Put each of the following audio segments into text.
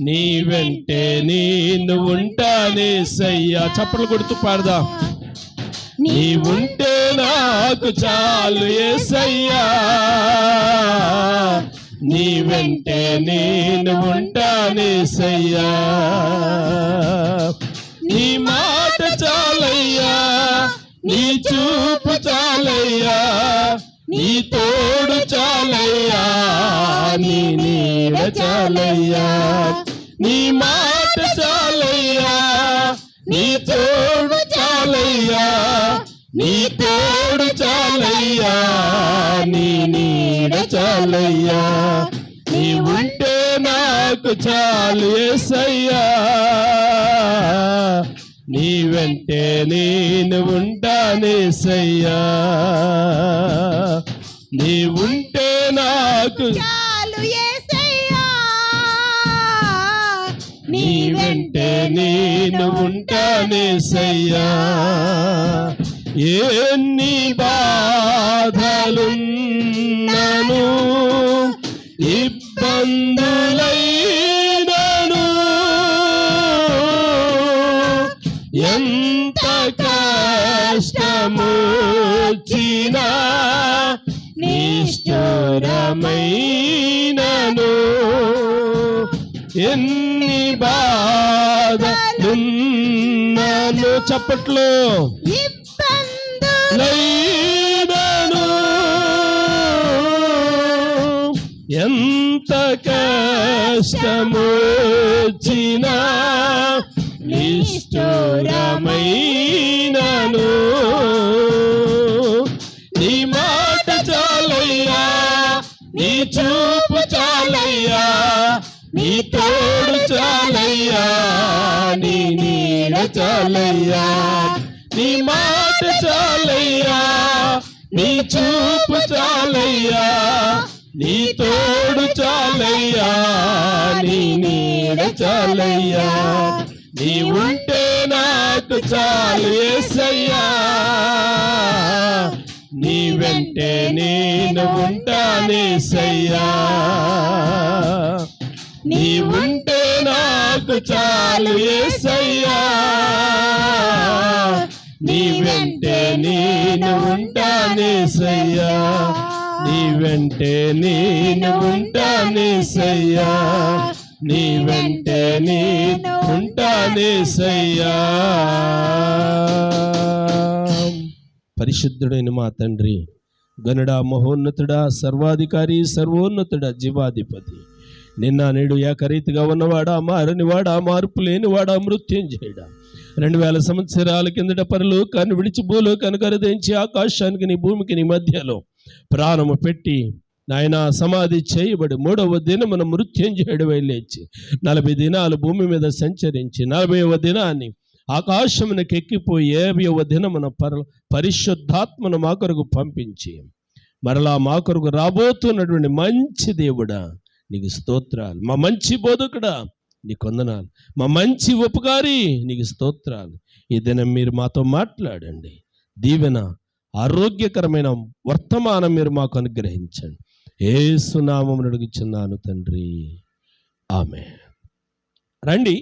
నీ వెంటే నేను ఉంటానేసయ్యా. చప్పట్లు కొడుతూ పాడదాం. నీ ఉంటే నాకు చాలు యేసయ్యా, నీ వెంటే నేను ఉంటానేసయ్యా. నీ మాట చాలయ్యా, నీ చూపు చాలయ్యా, నీ తోడు చాలయ్యా, నీ నీడ చాలయ్యా. నీ మాట చాలయ్యా, నీ తోడు చాలయ్యా, నీ తోడు చాలయ్యా, నీ నీడ చాలయ్యా. నీ ఉంటే నాకు చాలు యేసయ్యా, నీ వెంటే నేను ఉంటానేసయ్యా. నీ ఉంటే నాకు చాలు యేసయ్యా, నీ వెంటే నేను ఉంటానేసయ్యా. ఎన్ని బాధలున్నను ఇబ్బందులైనను, ఎంత కష్టమొచ్చినా నిష్ఠురమైనను, ఎన్ని బాధలున్నను చప్పట్లు లైనను, ఎంత కష్టమొచ్చినా నిష్ఠురమైనను, నీ మాట చాలయ్యా, నీ చూపు చాలయ్యా, నీ తోడు చాలయ్యా, నీ నీడ చాలయ్యా. నీ మాట చాలయ్యా, నీ చూపు చాలయ్యా, నీ తోడు చాలయ్యా, నీ నీడ చాలయ్యా. నీ ఉంటే నాకు చాలు యేసయ్యా, నీ వెంటే నేను ఉంటానేసయ్యా. నీ ఉంటే నాకు చాలు యేసయ్యా, నీ వెంటే నేను ఉంటానేసయ్యా, నీ వెంటే నేను ఉంటానేసయ్యా, నీ వెంటే నేను ఉంటానేసయ్యా. పరిశుద్ధుడైన మా తండ్రి, గనుడా, మహోన్నతుడా, సర్వాధికారి, సర్వోన్నతుడా, జీవాధిపతి, నిన్న నేడు ఏకరీతిగా ఉన్నవాడా, మారనివాడా, మార్పు లేనివాడా, మృత్యుంజయుడా, 2000 సంవత్సరాల కిందట పరలోకాన్ని విడిచి భూలోకాన్ని కరుదించి ఆకాశానికి నీ భూమికి నీ మధ్యలో ప్రాణము పెట్టి నాయన సమాధి చేయబడి 3వ దినమున మృత్యుంజయుడివై లేచి 40 దినాలు భూమి మీద సంచరించి 40వ దినాన్ని ఆకాశమునకు ఎక్కిపోయి 50వ దినమున పరిశుద్ధాత్మను మా కొరకు పంపించి మరలా మా కొరకు రాబోతున్నటువంటి మంచి దేవుడా నీకు స్తోత్రాలు. మా మంచి బోధకుడా నీకు వందనాలు. మా మంచి ఉపకారి నీకు స్తోత్రాలు. ఈ దినం మీరు మాతో మాట్లాడండి. దీవెన ఆరోగ్యకరమైన వర్తమానం మీరు మాకు అనుగ్రహించండి. యేసు నామమున అడుగుచున్నాను తండ్రి, ఆమేన్. రండి,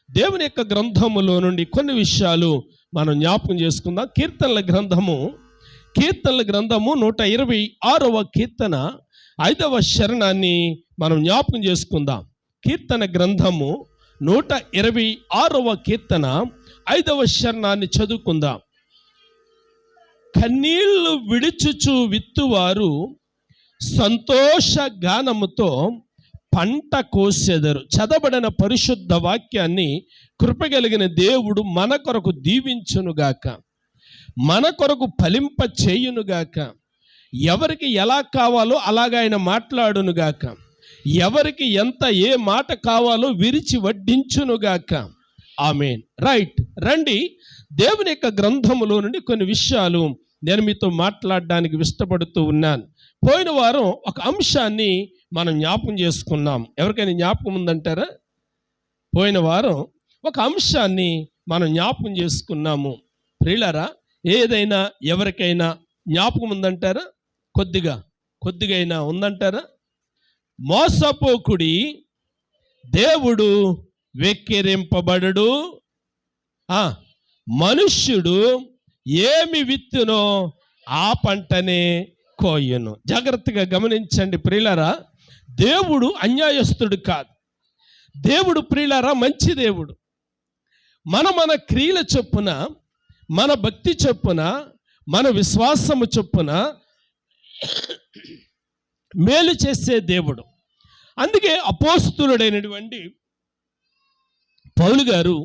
దేవుని యొక్క గ్రంథములో నుండి కొన్ని విషయాలు మనం జ్ఞాపకం చేసుకుందాం. కీర్తనల గ్రంథము 126వ కీర్తన 5వ శరణాన్ని మనం జ్ఞాపకం చేసుకుందాం. కీర్తన గ్రంథము 126వ కీర్తన 5వ శరణాన్ని చదువుకుందాం. కన్నీళ్లు విడుచుచు విత్తువారు సంతోష గానముతో పంట కోసెదరు. చదవబడిన పరిశుద్ధ వాక్యాన్ని కృపగలిగిన దేవుడు మన కొరకు దీవించునుగాక, మన కొరకు ఫలింప చేయునుగాక. ఎవరికి ఎలా కావాలో అలాగా ఆయన మాట్లాడునుగాక, ఎవరికి ఎంత ఏ మాట కావాలో విరిచి వడ్డించునుగాక. ఆమేన్. రైట్, రండి, దేవుని యొక్క గ్రంథములో నుండి కొన్ని విషయాలు నేను మీతో మాట్లాడడానికి ఇష్టపడుతూ ఉన్నాను. పోయిన వారం ఒక అంశాన్ని మనం జ్ఞాపకం చేసుకున్నాం. ఎవరికైనా జ్ఞాపకం ఉందంటారా? పోయిన వారం ఒక అంశాన్ని మనం జ్ఞాపకం చేసుకున్నాము. ప్రియులారా, ఏదైనా ఎవరికైనా జ్ఞాపకం ఉందంటారా? కొద్దిగా అయినా ఉందంటారా? మోసపోకుడి, దేవుడు వెక్కిరింపబడడు. మనుష్యుడు ఏమి విత్తునో ఆ పంటనే కోయును. జాగ్రత్తగా గమనించండి ప్రియులారా, దేవుడు అన్యాయస్తుడు కాదు. దేవుడు ప్రియులారా మంచి దేవుడు. మన క్రియల చొప్పున, మన భక్తి చొప్పున, మన విశ్వాసము చొప్పున మేలు చేసే దేవుడు. అందుకే అపోస్తులుడైనటువంటి పౌలు గారు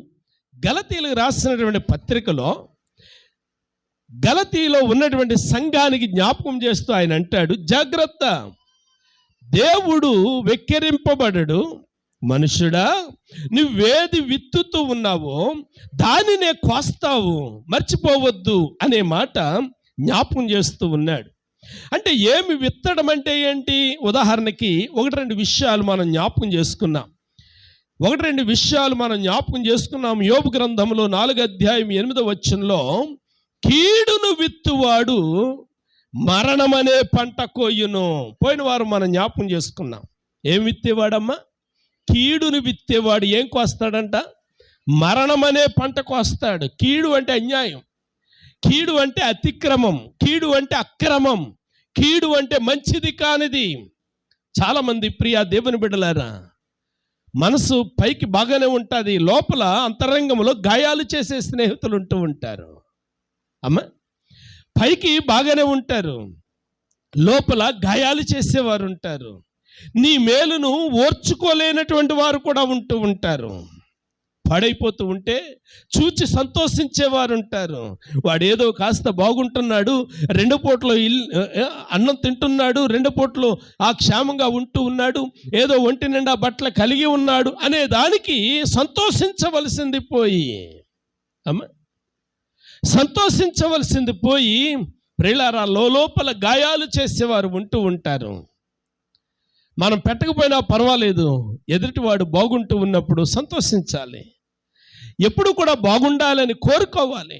గలతీయులకు రాసినటువంటి పత్రికలో గలతీలో ఉన్నటువంటి సంఘానికి జ్ఞాపకం చేస్తూ ఆయన అంటాడు, జాగ్రత్త, దేవుడు వెక్కిరింపబడడు. మనుషుడా, నువ్వేది విత్తుతూ ఉన్నావో దానినే కోస్తావు, మర్చిపోవద్దు అనే మాట జ్ఞాపకం చేస్తూ ఉన్నాడు. అంటే ఏమి విత్తడం అంటే ఏంటి? ఉదాహరణకి 1-2 విషయాలు మనం జ్ఞాపకం చేసుకున్నాం. 1-2 విషయాలు మనం జ్ఞాపకం చేసుకున్నాం. యోబు గ్రంథంలో 4:8 కీడును విత్తువాడు మరణమనే పంట కోయును. పోయిన వారం మనం జ్ఞాపకం చేసుకున్నాం. ఏం విత్తేవాడమ్మా? కీడును విత్తేవాడు ఏం కోస్తాడంట? మరణమనే పంట కోస్తాడు. కీడు అంటే అన్యాయం, కీడు అంటే అతిక్రమం, కీడు అంటే అక్రమం, కీడు అంటే మంచిది కానిది. చాలామంది ప్రియా దేవుని బిడ్డలారా, మనసు పైకి బాగానే ఉంటుంది, లోపల అంతరంగంలో గాయాలు చేసే స్నేహితులు ఉంటూ ఉంటారు. అమ్మ, పైకి బాగానే ఉంటారు, లోపల గాయాలు చేసేవారు ఉంటారు. నీ మేలును ఓర్చుకోలేనటువంటి వారు కూడా ఉంటూ ఉంటారు. పాడైపోతూ ఉంటే చూచి సంతోషించేవారు ఉంటారు. వాడు ఏదో కాస్త బాగుంటున్నాడు, 2 పూటలు అన్నం తింటున్నాడు, 2 పూటలు ఆ క్షేమంగా ఉంటూ ఉన్నాడు, ఏదో ఒంటి నిండా బట్టలు కలిగి ఉన్నాడు అనే దానికి సంతోషించవలసింది పోయి, సంతోషించవలసింది పోయి ప్రియులారా లోపల గాయాలు చేసేవారు ఉంటూ ఉంటారు. మనం పెట్టకపోయినా పర్వాలేదు, ఎదుటివాడు బాగుంటూ ఉన్నప్పుడు సంతోషించాలి. ఎప్పుడు కూడా బాగుండాలని కోరుకోవాలి,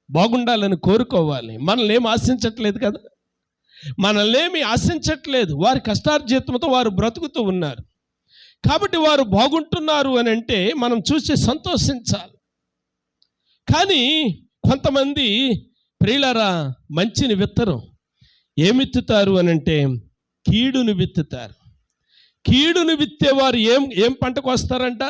బాగుండాలని కోరుకోవాలి. మనల్ని ఏమి ఆశించట్లేదు కదా, మనల్ని ఏమి ఆశించట్లేదు. వారి కష్టార్జితంతో వారు బ్రతుకుతూ ఉన్నారు కాబట్టి వారు బాగుంటున్నారు అని అంటే మనం చూసి సంతోషించాలి. కానీ కొంతమంది ప్రియులారా మంచిని విత్తరు. ఏమిత్తుతారు అని అంటే కీడును విత్తుతారు. కీడును విత్తేవారు ఏం పంటకు వస్తారంట?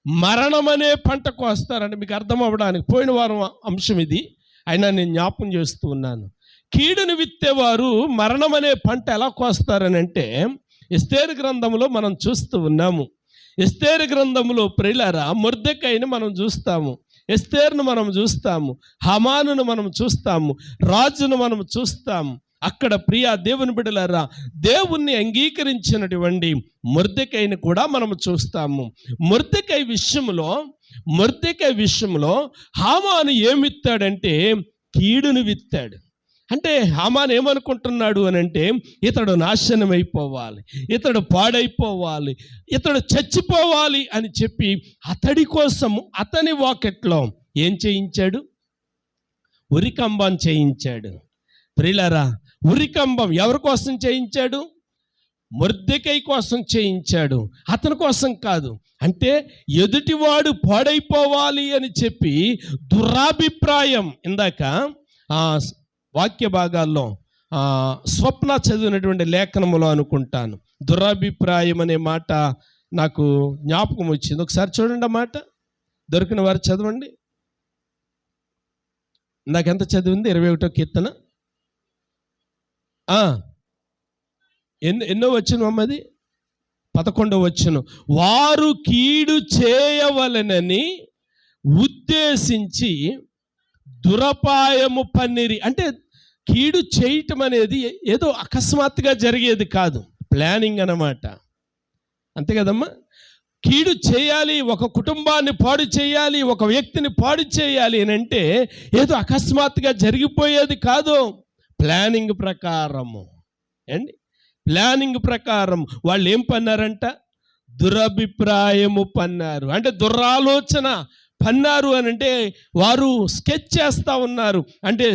మరణం అనే పంటకు వస్తారంట. మీకు అర్థం అవ్వడానికి పోయిన వారం అంశం ఇది, అయినా నేను జ్ఞాపకం చేస్తూ ఉన్నాను. కీడును విత్తేవారు మరణం అనే పంట ఎలా కోస్తారని అంటే ఎస్తేరు గ్రంథంలో మనం చూస్తూ ఉన్నాము. ఎస్తేరు గ్రంథంలో ప్రియులారా మొర్దెకైని మనం చూస్తాము, ఎస్తేరును మనం చూస్తాము, హమానును మనం చూస్తాము, రాజును మనం చూస్తాము. అక్కడ ప్రియా దేవుని బిడ్డలారా దేవుణ్ణి అంగీకరించినటువంటి మొర్దెకైని కూడా మనము చూస్తాము. మొర్దెకై విషయంలో హామాను ఏమిత్తాడంటే కీడును విత్తాడు. అంటే హామాను ఏమనుకుంటున్నాడు అని అంటే ఇతడు నాశనం అయిపోవాలి, ఇతడు పాడైపోవాలి, ఇతడు చచ్చిపోవాలి అని చెప్పి అతడి కోసం అతని వాకెట్లో ఏం చేయించాడు? ఉరికంబం చేయించాడు. ప్రియులారా ఉరికంబం ఎవరి కోసం చేయించాడు? మొర్దెకై కోసం చేయించాడు, అతని కోసం కాదు. అంటే ఎదుటివాడు పాడైపోవాలి అని చెప్పి దురాభిప్రాయం. ఇందాక వాక్య భాగాల్లో స్వప్న చదివినటువంటి లేఖనములో అనుకుంటాను దురాభిప్రాయం అనే మాట నాకు జ్ఞాపకం వచ్చింది. ఒకసారి చూడండి ఆ మాట, దొరికిన వారు చదవండి. నాకెంత చదివింది? 21వ కీర్తన ఎన్నో వచ్చును అమ్మది? 11వ వచ్చును. వారు కీడు చేయవలనని ఉద్దేశించి దురపాయము పన్నిరి. అంటే కీడు చేయటం అనేది ఏదో అకస్మాత్తుగా జరిగేది కాదు, ప్లానింగ్ అన్నమాట. అంతే కదమ్మా? కీడు చేయాలి, ఒక కుటుంబాన్ని పాడు చేయాలి, ఒక వ్యక్తిని పాడు చేయాలి అని అంటే ఏదో అకస్మాత్తుగా జరిగిపోయేది కాదు. ప్లానింగ్ ప్రకారము అండి, ప్లానింగ్ ప్రకారం వాళ్ళు ఏం పన్నారంట? దురభిప్రాయము పన్నారు. అంటే దురాలోచన పన్నారు అని అంటే వారు స్కెచ్ చేస్తూ ఉన్నారు. అంటే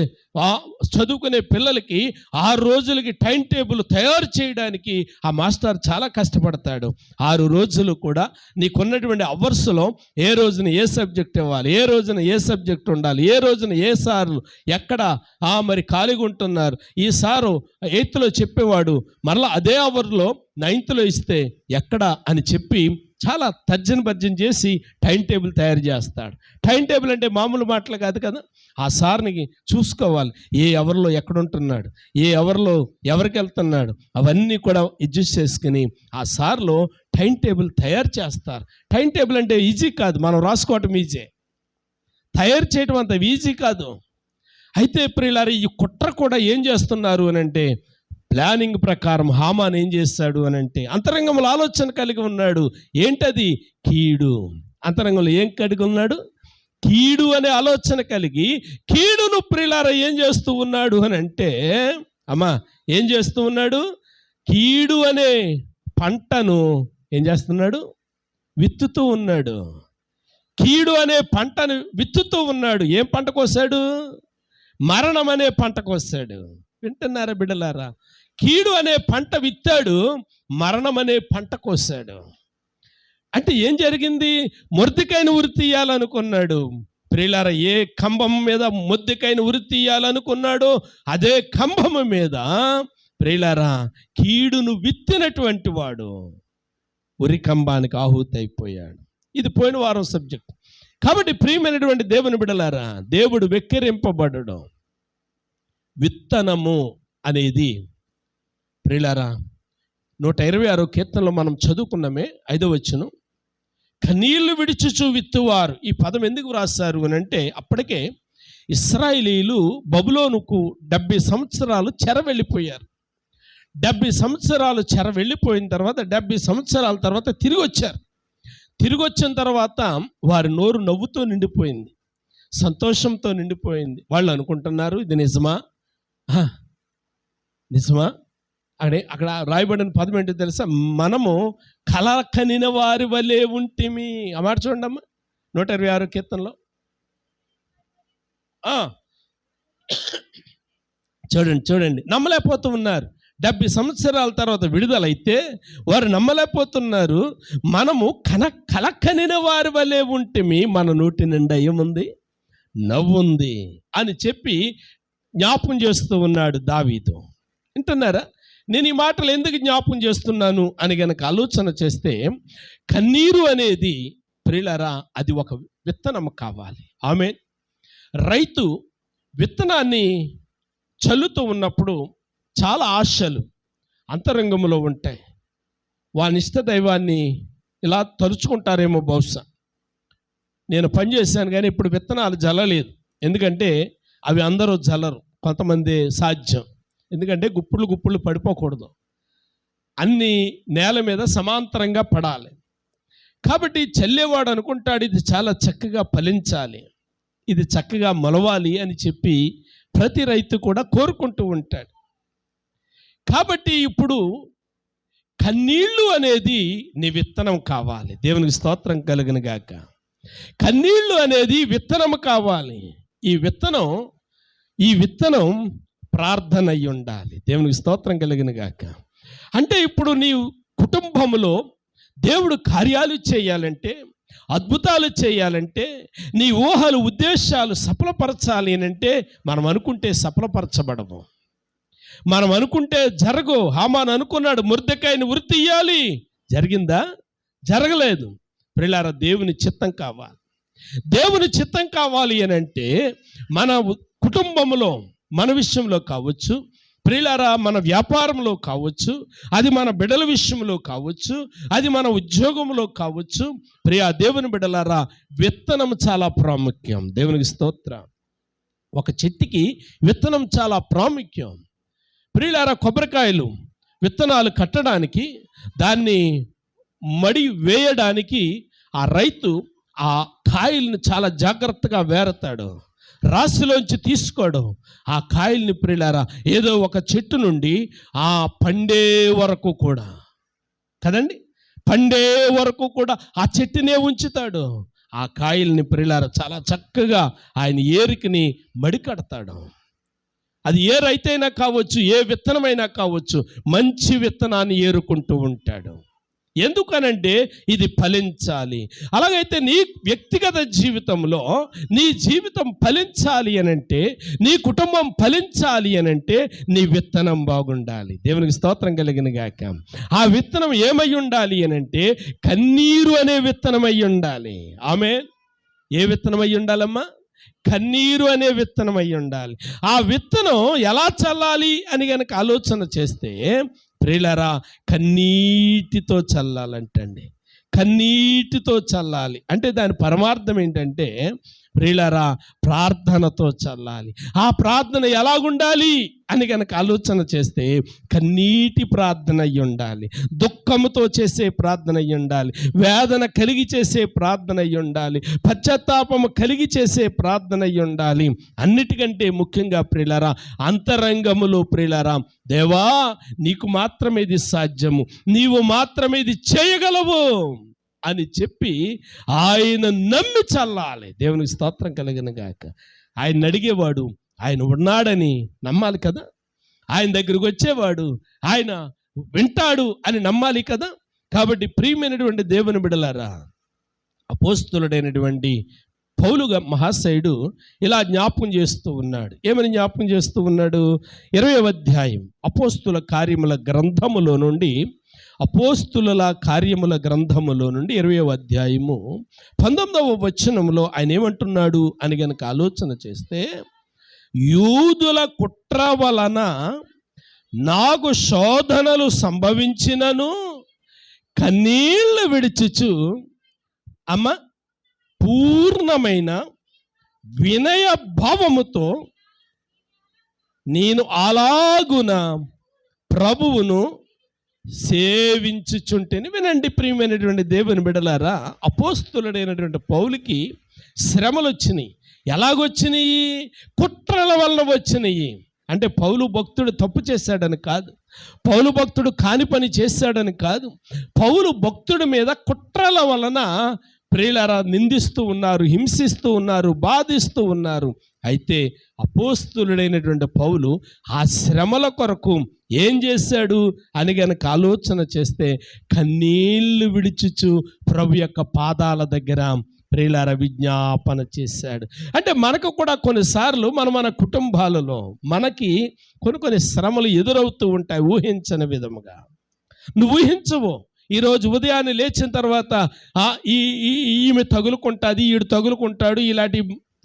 చదువుకునే పిల్లలకి 6 రోజులకి టైం టేబుల్ తయారు చేయడానికి ఆ మాస్టర్ చాలా కష్టపడతాడు. 6 రోజులు కూడా నీకున్నటువంటి అవర్స్లో ఏ రోజున ఏ సబ్జెక్ట్ ఇవ్వాలి, ఏ రోజున ఏ సబ్జెక్ట్ ఉండాలి, ఏ రోజున ఏ సార్లు ఎక్కడ మరి ఖాళీగా ఉంటున్నారు. ఈ సారు 8th చెప్పేవాడు, మరలా అదే అవర్లో 9th ఇస్తే ఎక్కడ అని చెప్పి చాలా తర్జన భర్జన చేసి టైం టేబుల్ తయారు చేస్తాడు. టైం టేబుల్ అంటే మామూలు మాటలు కాదు కదా. ఆ సార్ని చూసుకోవాలి, ఏ అవర్లో ఎక్కడుంటున్నాడు, ఏ అవర్లో ఎవరికి వెళ్తున్నాడు, అవన్నీ కూడా అడ్జస్ట్ చేసుకుని ఆ సార్లో టైం టేబుల్ తయారు చేస్తారు. టైం టేబుల్ అంటే ఈజీ కాదు, మనం రాసుకోవటం ఈజీ, తయారు చేయటం అంత ఈజీ కాదు. అయితే ప్రియులారా, ఈ కుట్ర కూడా ఏం చేస్తున్నారు అని అంటే ప్లానింగ్ ప్రకారం హామాన్ ఏం చేస్తాడు అని అంటే అంతరంగంలో ఆలోచన కలిగి ఉన్నాడు. ఏంటది? కీడు. అంతరంగంలో ఏం కలిగి ఉన్నాడు? కీడు అనే ఆలోచన కలిగి కీడును ప్రియులారా ఏం చేస్తూ ఉన్నాడు అని అంటే, అమ్మా ఏం చేస్తూ ఉన్నాడు? కీడు అనే పంటను ఏం చేస్తున్నాడు? విత్తుతూ ఉన్నాడు. కీడు అనే పంటను విత్తుతూ ఉన్నాడు. ఏం పంట కోసాడు? మరణం అనే పంట కోసాడు. వింటున్నారా బిడ్డలారా? కీడు అనే పంట విత్తాడు, మరణం అనే పంట కోసాడు. అంటే ఏం జరిగింది? మొర్దెకైను ఉరి తీయాలనుకున్నాడు. ప్రియులారా, ఏ కంబం మీద మొర్దెకైను ఉరి తీయాలనుకున్నాడో అదే కంబము మీద ప్రియులారా కీడును విత్తినటువంటి వాడు ఉరి కంబానికి ఆహుతైపోయాడు. ఇది పోయిన వారం సబ్జెక్ట్. కాబట్టి ప్రియమైనటువంటి దేవుని బిడ్డలారా, దేవుడు వెక్కిరింపబడడం, విత్తనము అనేది ప్రియులారా 126 కీర్తనలో మనం చదువుకున్నామే 5వ వచనం, కన్నీళ్లు విడిచుచు విత్తువారు. ఈ పదం ఎందుకు వ్రాస్తారు అని అంటే అప్పటికే ఇశ్రాయేలీయులు బబులోనుకు 70 సంవత్సరాలు చెర వెళ్ళిపోయారు. 70 సంవత్సరాలు చెర వెళ్ళిపోయిన తర్వాత 70 సంవత్సరాల తర్వాత తిరిగి వచ్చారు. తిరిగి వచ్చిన తర్వాత వారి నోరు నవ్వుతో నిండిపోయింది, సంతోషంతో నిండిపోయింది. వాళ్ళు అనుకుంటున్నారు, ఇది నిజమా నిజమా అక్కడ రాయబడిన పదం ఏంటో తెలుసా? మనము కల కనిన వారి వలె ఉంటిమి. ఆ మాట చూడండి అమ్మా 126 కీర్తనలో. చూడండి నమ్మలేకపోతూ ఉన్నారు. 70 సంవత్సరాల తర్వాత విడుదలైతే వారు నమ్మలేకపోతున్నారు. మనము కలకనిన వారి వలె ఉంటిమి, మన నోటి నిండా ఏముంది? నవ్వుంది అని చెప్పి జ్ఞాపం చేస్తూ ఉన్నాడు దావీదు. వింటున్నారా? నేను ఈ మాటలు ఎందుకు జ్ఞాపం చేస్తున్నాను అని గనక ఆలోచన చేస్తే, కన్నీరు అనేది ప్రియులారా అది ఒక విత్తనం కావాలి. ఆమేన్. రైతు విత్తనాన్ని చల్లుతూ ఉన్నప్పుడు చాలా ఆశలు అంతరంగంలో ఉంటాయి. వాని ఇష్ట దైవాన్ని ఇలా తలుచుకుంటారేమో బహుశా. నేను పనిచేశాను కానీ ఇప్పుడు విత్తనాలు జల్లలేదు. ఎందుకంటే అవి అందరూ జల్లరు, కొంతమంది సాధ్యం. ఎందుకంటే గుప్పుళ్ళు పడిపోకూడదు, అన్ని నేల మీద సమాంతరంగా పడాలి. కాబట్టి చల్లేవాడు అనుకుంటాడు ఇది చాలా చక్కగా ఫలించాలి, ఇది చక్కగా మొలవాలి అని చెప్పి ప్రతి రైతు కూడా కోరుకుంటూ ఉంటాడు. కాబట్టి ఇప్పుడు కన్నీళ్ళు అనేది నీ విత్తనం కావాలి. దేవునికి స్తోత్రం కలుగును గాక. కన్నీళ్ళు అనేది విత్తనం కావాలి. ఈ విత్తనం ప్రార్థన అయి ఉండాలి. దేవునికి స్తోత్రం కలుగును గాక. అంటే ఇప్పుడు నీ కుటుంబంలో దేవుడు కార్యాలు చేయాలంటే, అద్భుతాలు చేయాలంటే, నీ ఊహలు ఉద్దేశాలు సఫలపరచాలి అంటే మనం అనుకుంటే సఫలపరచబడము, మనం అనుకుంటే జరగవు. హామాను అనుకున్నాడు మొర్దెకైని ఉరి తీయాలి, జరిగిందా? జరగలేదు. ప్రియులారా, దేవుని చిత్తం కావాలి. దేవుని చిత్తం కావాలి అని అంటే మన కుటుంబంలో, మన విషయంలో కావచ్చు, ప్రియులారా మన వ్యాపారంలో కావచ్చు, అది మన బిడ్డల విషయంలో కావచ్చు, అది మన ఉద్యోగంలో కావచ్చు. ప్రియా దేవుని బిడ్డలారా, విత్తనం చాలా ప్రాముఖ్యం. దేవునికి స్తోత్రం. ఒక చెట్టుకి విత్తనం చాలా ప్రాముఖ్యం. ప్రియులారా, కొబ్బరికాయలు విత్తనాలు కట్టడానికి, దాన్ని మడి వేయడానికి ఆ రైతు ఆ కాయల్ని చాలా జాగ్రత్తగా వేరతాడు, రాశిలోంచి తీసుకోవడం. ఆ కాయల్ని ప్రియులారా ఏదో ఒక చెట్టు నుండి ఆ పండే వరకు కూడా కదండి, పండే వరకు కూడా ఆ చెట్టునే ఉంచుతాడు. ఆ కాయల్ని ప్రియులారా చాలా చక్కగా ఆయన ఏరికిని మడికడతాడు. అది ఏ రైతైనా కావచ్చు, ఏ విత్తనమైనా కావచ్చు, మంచి విత్తనాన్ని ఏరుకుంటూ ఉంటాడు. ఎందుకనంటే ఇది ఫలించాలి. అలాగైతే నీ వ్యక్తిగత జీవితంలో నీ జీవితం ఫలించాలి అనంటే, నీ కుటుంబం ఫలించాలి అనంటే నీ విత్తనం బాగుండాలి. దేవునికి స్తోత్రం కలిగిన గాక. ఆ విత్తనం ఏమై ఉండాలి అనంటే కన్నీరు అనే విత్తనం అయి ఉండాలి. ఆమేన్. ఏ విత్తనం అయి ఉండాలమ్మా? కన్నీరు అనే విత్తనం అయి ఉండాలి. ఆ విత్తనం ఎలా చల్లాలి అని గనక ఆలోచన చేస్తే ప్రియులారా, కన్నీటితో చల్లాలంటండి. కన్నీటితో చల్లాలి అంటే దాని పరమార్థం ఏంటంటే ప్రియులారా, ప్రార్థనతో చల్లాలి. ఆ ప్రార్థన ఎలాగుండాలి అని గనక ఆలోచన చేస్తే కన్నీటి ప్రార్థన అయి ఉండాలి, దుఃఖముతో చేసే ప్రార్థన అయి ఉండాలి, వేదన కలిగి చేసే ప్రార్థన అయి ఉండాలి, పశ్చాత్తాపము కలిగి చేసే ప్రార్థన అయి ఉండాలి. అన్నిటికంటే ముఖ్యంగా ప్రియులారా, అంతరంగములో ప్రియులారా, దేవా నీకు మాత్రమే ఇది సాధ్యము, నీవు మాత్రమే ఇది చేయగలవు అని చెప్పి ఆయన నమ్మి చల్లాలి. దేవునికి స్తోత్రం కలిగిన గాక. ఆయన అడిగేవాడు ఆయన ఉన్నాడని నమ్మాలి కదా. ఆయన దగ్గరికి వచ్చేవాడు ఆయన వింటాడు అని నమ్మాలి కదా. కాబట్టి ప్రియమైనటువంటి దేవుని బిడ్డలారా, అపోస్తలుడైనటువంటి పౌలు మహాశయుడు ఇలా జ్ఞాపకం చేస్తూ ఉన్నాడు. ఏమని జ్ఞాపకం చేస్తూ ఉన్నాడు? 20వ అధ్యాయం అపోస్తుల కార్యముల గ్రంథములో నుండి, అపోస్తుల కార్యముల గ్రంథములో నుండి 20వ అధ్యాయము 19వ వచనంలో ఆయన ఏమంటున్నాడు అని గనక ఆలోచన చేస్తే, యూదుల కుట్ర వలన నాకు శోధనలు సంభవించినను కన్నీళ్లు విడిచుచు అమ్మ పూర్ణమైన వినయ భావముతో నేను అలాగున ప్రభువును సేవించుచుంటేని. వినండి ప్రియమైనటువంటి దేవుని బిడ్డలారా, అపోస్తులుడైనటువంటి పౌలుకి శ్రమలు వచ్చినాయి. ఎలాగొచ్చినాయి? కుట్రల వలన వచ్చినాయి. అంటే పౌలు భక్తుడు తప్పు చేశాడని కాదు, పౌలు భక్తుడు కాని పని చేశాడని కాదు. పౌలు భక్తుడి మీద కుట్రల వలన ప్రియులారా నిందిస్తూ ఉన్నారు, హింసిస్తూ ఉన్నారు, బాధిస్తూ ఉన్నారు. అయితే అపోస్తులుడైనటువంటి పౌలు ఆ శ్రమల కొరకు ఏం చేశాడు అని గనక ఆలోచన చేస్తే కన్నీళ్లు విడిచుచు ప్రభు యొక్క పాదాల దగ్గర ప్రియులారా విజ్ఞాపన చేశాడు. అంటే మనకు కూడా కొన్నిసార్లు మన కుటుంబాలలో మనకి కొన్ని శ్రమలు ఎదురవుతూ ఉంటాయి, ఊహించని విధముగా. నువ్వు ఊహించవు. ఈరోజు ఉదయాన్నే లేచిన తర్వాత ఈమె తగులుకుంటుంది, ఈడు తగులుకుంటాడు, ఇలాంటి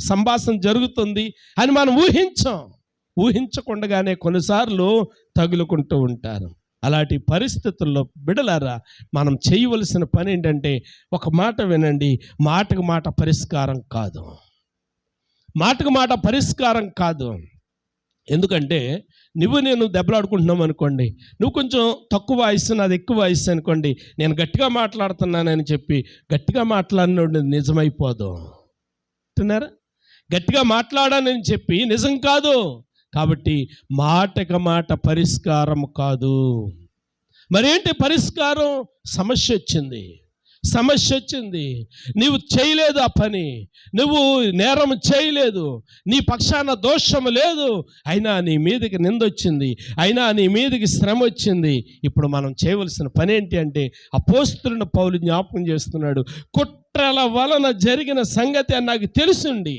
సంభాషణ జరుగుతుంది అని మనం ఊహించకుండానే కొన్నిసార్లు తగులుకుంటూ ఉంటారు. అలాంటి పరిస్థితుల్లో బిడ్డలారా, మనం చేయవలసిన పని ఏంటంటే, ఒక మాట వినండి, మాటకు మాట పరిష్కారం కాదు. మాటకు మాట పరిష్కారం కాదు. ఎందుకంటే నేను దెబ్బలాడుకుంటున్నాం అనుకోండి, నువ్వు కొంచెం తక్కువ వయసు, నాది ఎక్కువ వయసు అనుకోండి, నేను గట్టిగా మాట్లాడుతున్నానని చెప్పి గట్టిగా మాట్లాడినోడు నిజమైపోదు. అంటున్నారా? గట్టిగా మాట్లాడానని చెప్పి నిజం కాదు. కాబట్టి మాటకు మాట పరిష్కారం కాదు. మరేంటి పరిష్కారం? సమస్య వచ్చింది, నీవు చేయలేదు ఆ పని, నువ్వు నేరం చేయలేదు, నీ పక్షాన దోషము లేదు, అయినా నీ మీదకి నిందొచ్చింది, అయినా నీ మీదకి శ్రమ వచ్చింది. ఇప్పుడు మనం చేయవలసిన పని ఏంటి అంటే, అపోస్తలుని పౌలు జ్ఞాపకం చేస్తున్నాడు, కుట్రల వలన జరిగిన సంగతి అని నాకు తెలుసుండి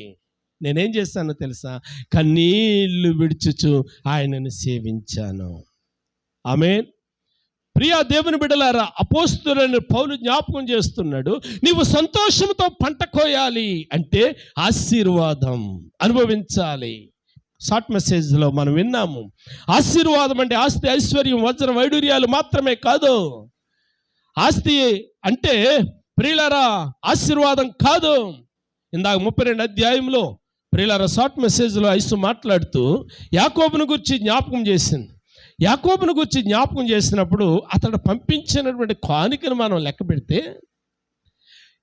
నేనేం చేశానో తెలుసా? కన్నీళ్లు విడిచుచు ఆయనను సేవించాను. ఆమేన్. ప్రియా దేవుని బిడ్డలారా, అపోస్తలుడైన పౌలు జ్ఞాపకం చేస్తున్నాడు, నీవు సంతోషంతో పంట కోయాలి అంటే ఆశీర్వాదం అనుభవించాలి. షార్ట్ మెసేజ్లో మనం విన్నాము, ఆశీర్వాదం అంటే ఆస్తి, ఐశ్వర్యం, వజ్ర వైడూర్యాలు మాత్రమే కాదు. ఆస్తి అంటే ప్రియులారా ఆశీర్వాదం కాదు. ఇందాక 32 అధ్యాయంలో ప్రియులారా షార్ట్ మెసేజ్లో ఐసు మాట్లాడుతూ యాకోబును గురించి జ్ఞాపకం చేసింది. యాకోబును గురించి జ్ఞాపకం చేసినప్పుడు అతడు పంపించినటువంటి కానుకను మనం లెక్క పెడితే,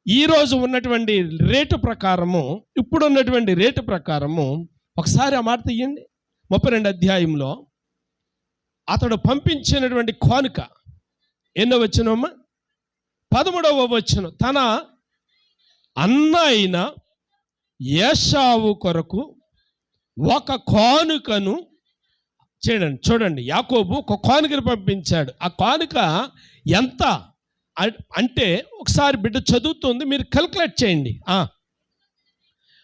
ఈరోజు ఉన్నటువంటి రేటు ప్రకారము, ఇప్పుడు ఉన్నటువంటి రేటు ప్రకారము, ఒకసారి ఆ మాట తీయండి. 32 అధ్యాయంలో అతడు పంపించినటువంటి కానుక ఎన్నో వచనమ్మా? 13వ వచనం. తన అన్న అయిన ఏశావు కొరకు ఒక కానుకను చూడండి యాకోబు ఒక కానుకను పంపించాడు. ఆ కానుక ఎంత అంటే ఒకసారి బిడ్డ చదువుతుంది, మీరు క్యాల్కులేట్ చేయండి.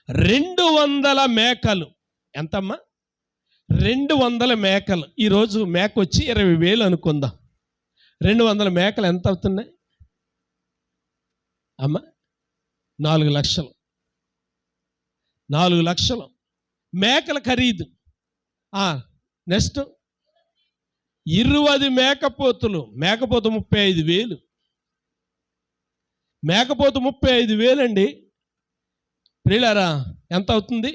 200 మేకలు. ఎంతమ్మా? 200 మేకలు. ఈరోజు మేక వచ్చి 20,000 అనుకుందాం. 200 మేకలు ఎంత అవుతున్నాయి అమ్మా? 4 లక్షలు. 4 లక్షలు మేకల ఖరీదు. నెక్స్ట్ 20 మేకపోతులు. మేకపోతు 35,000. మేకపోతు 35,000 అండి. ప్రియులారా ఎంత అవుతుంది?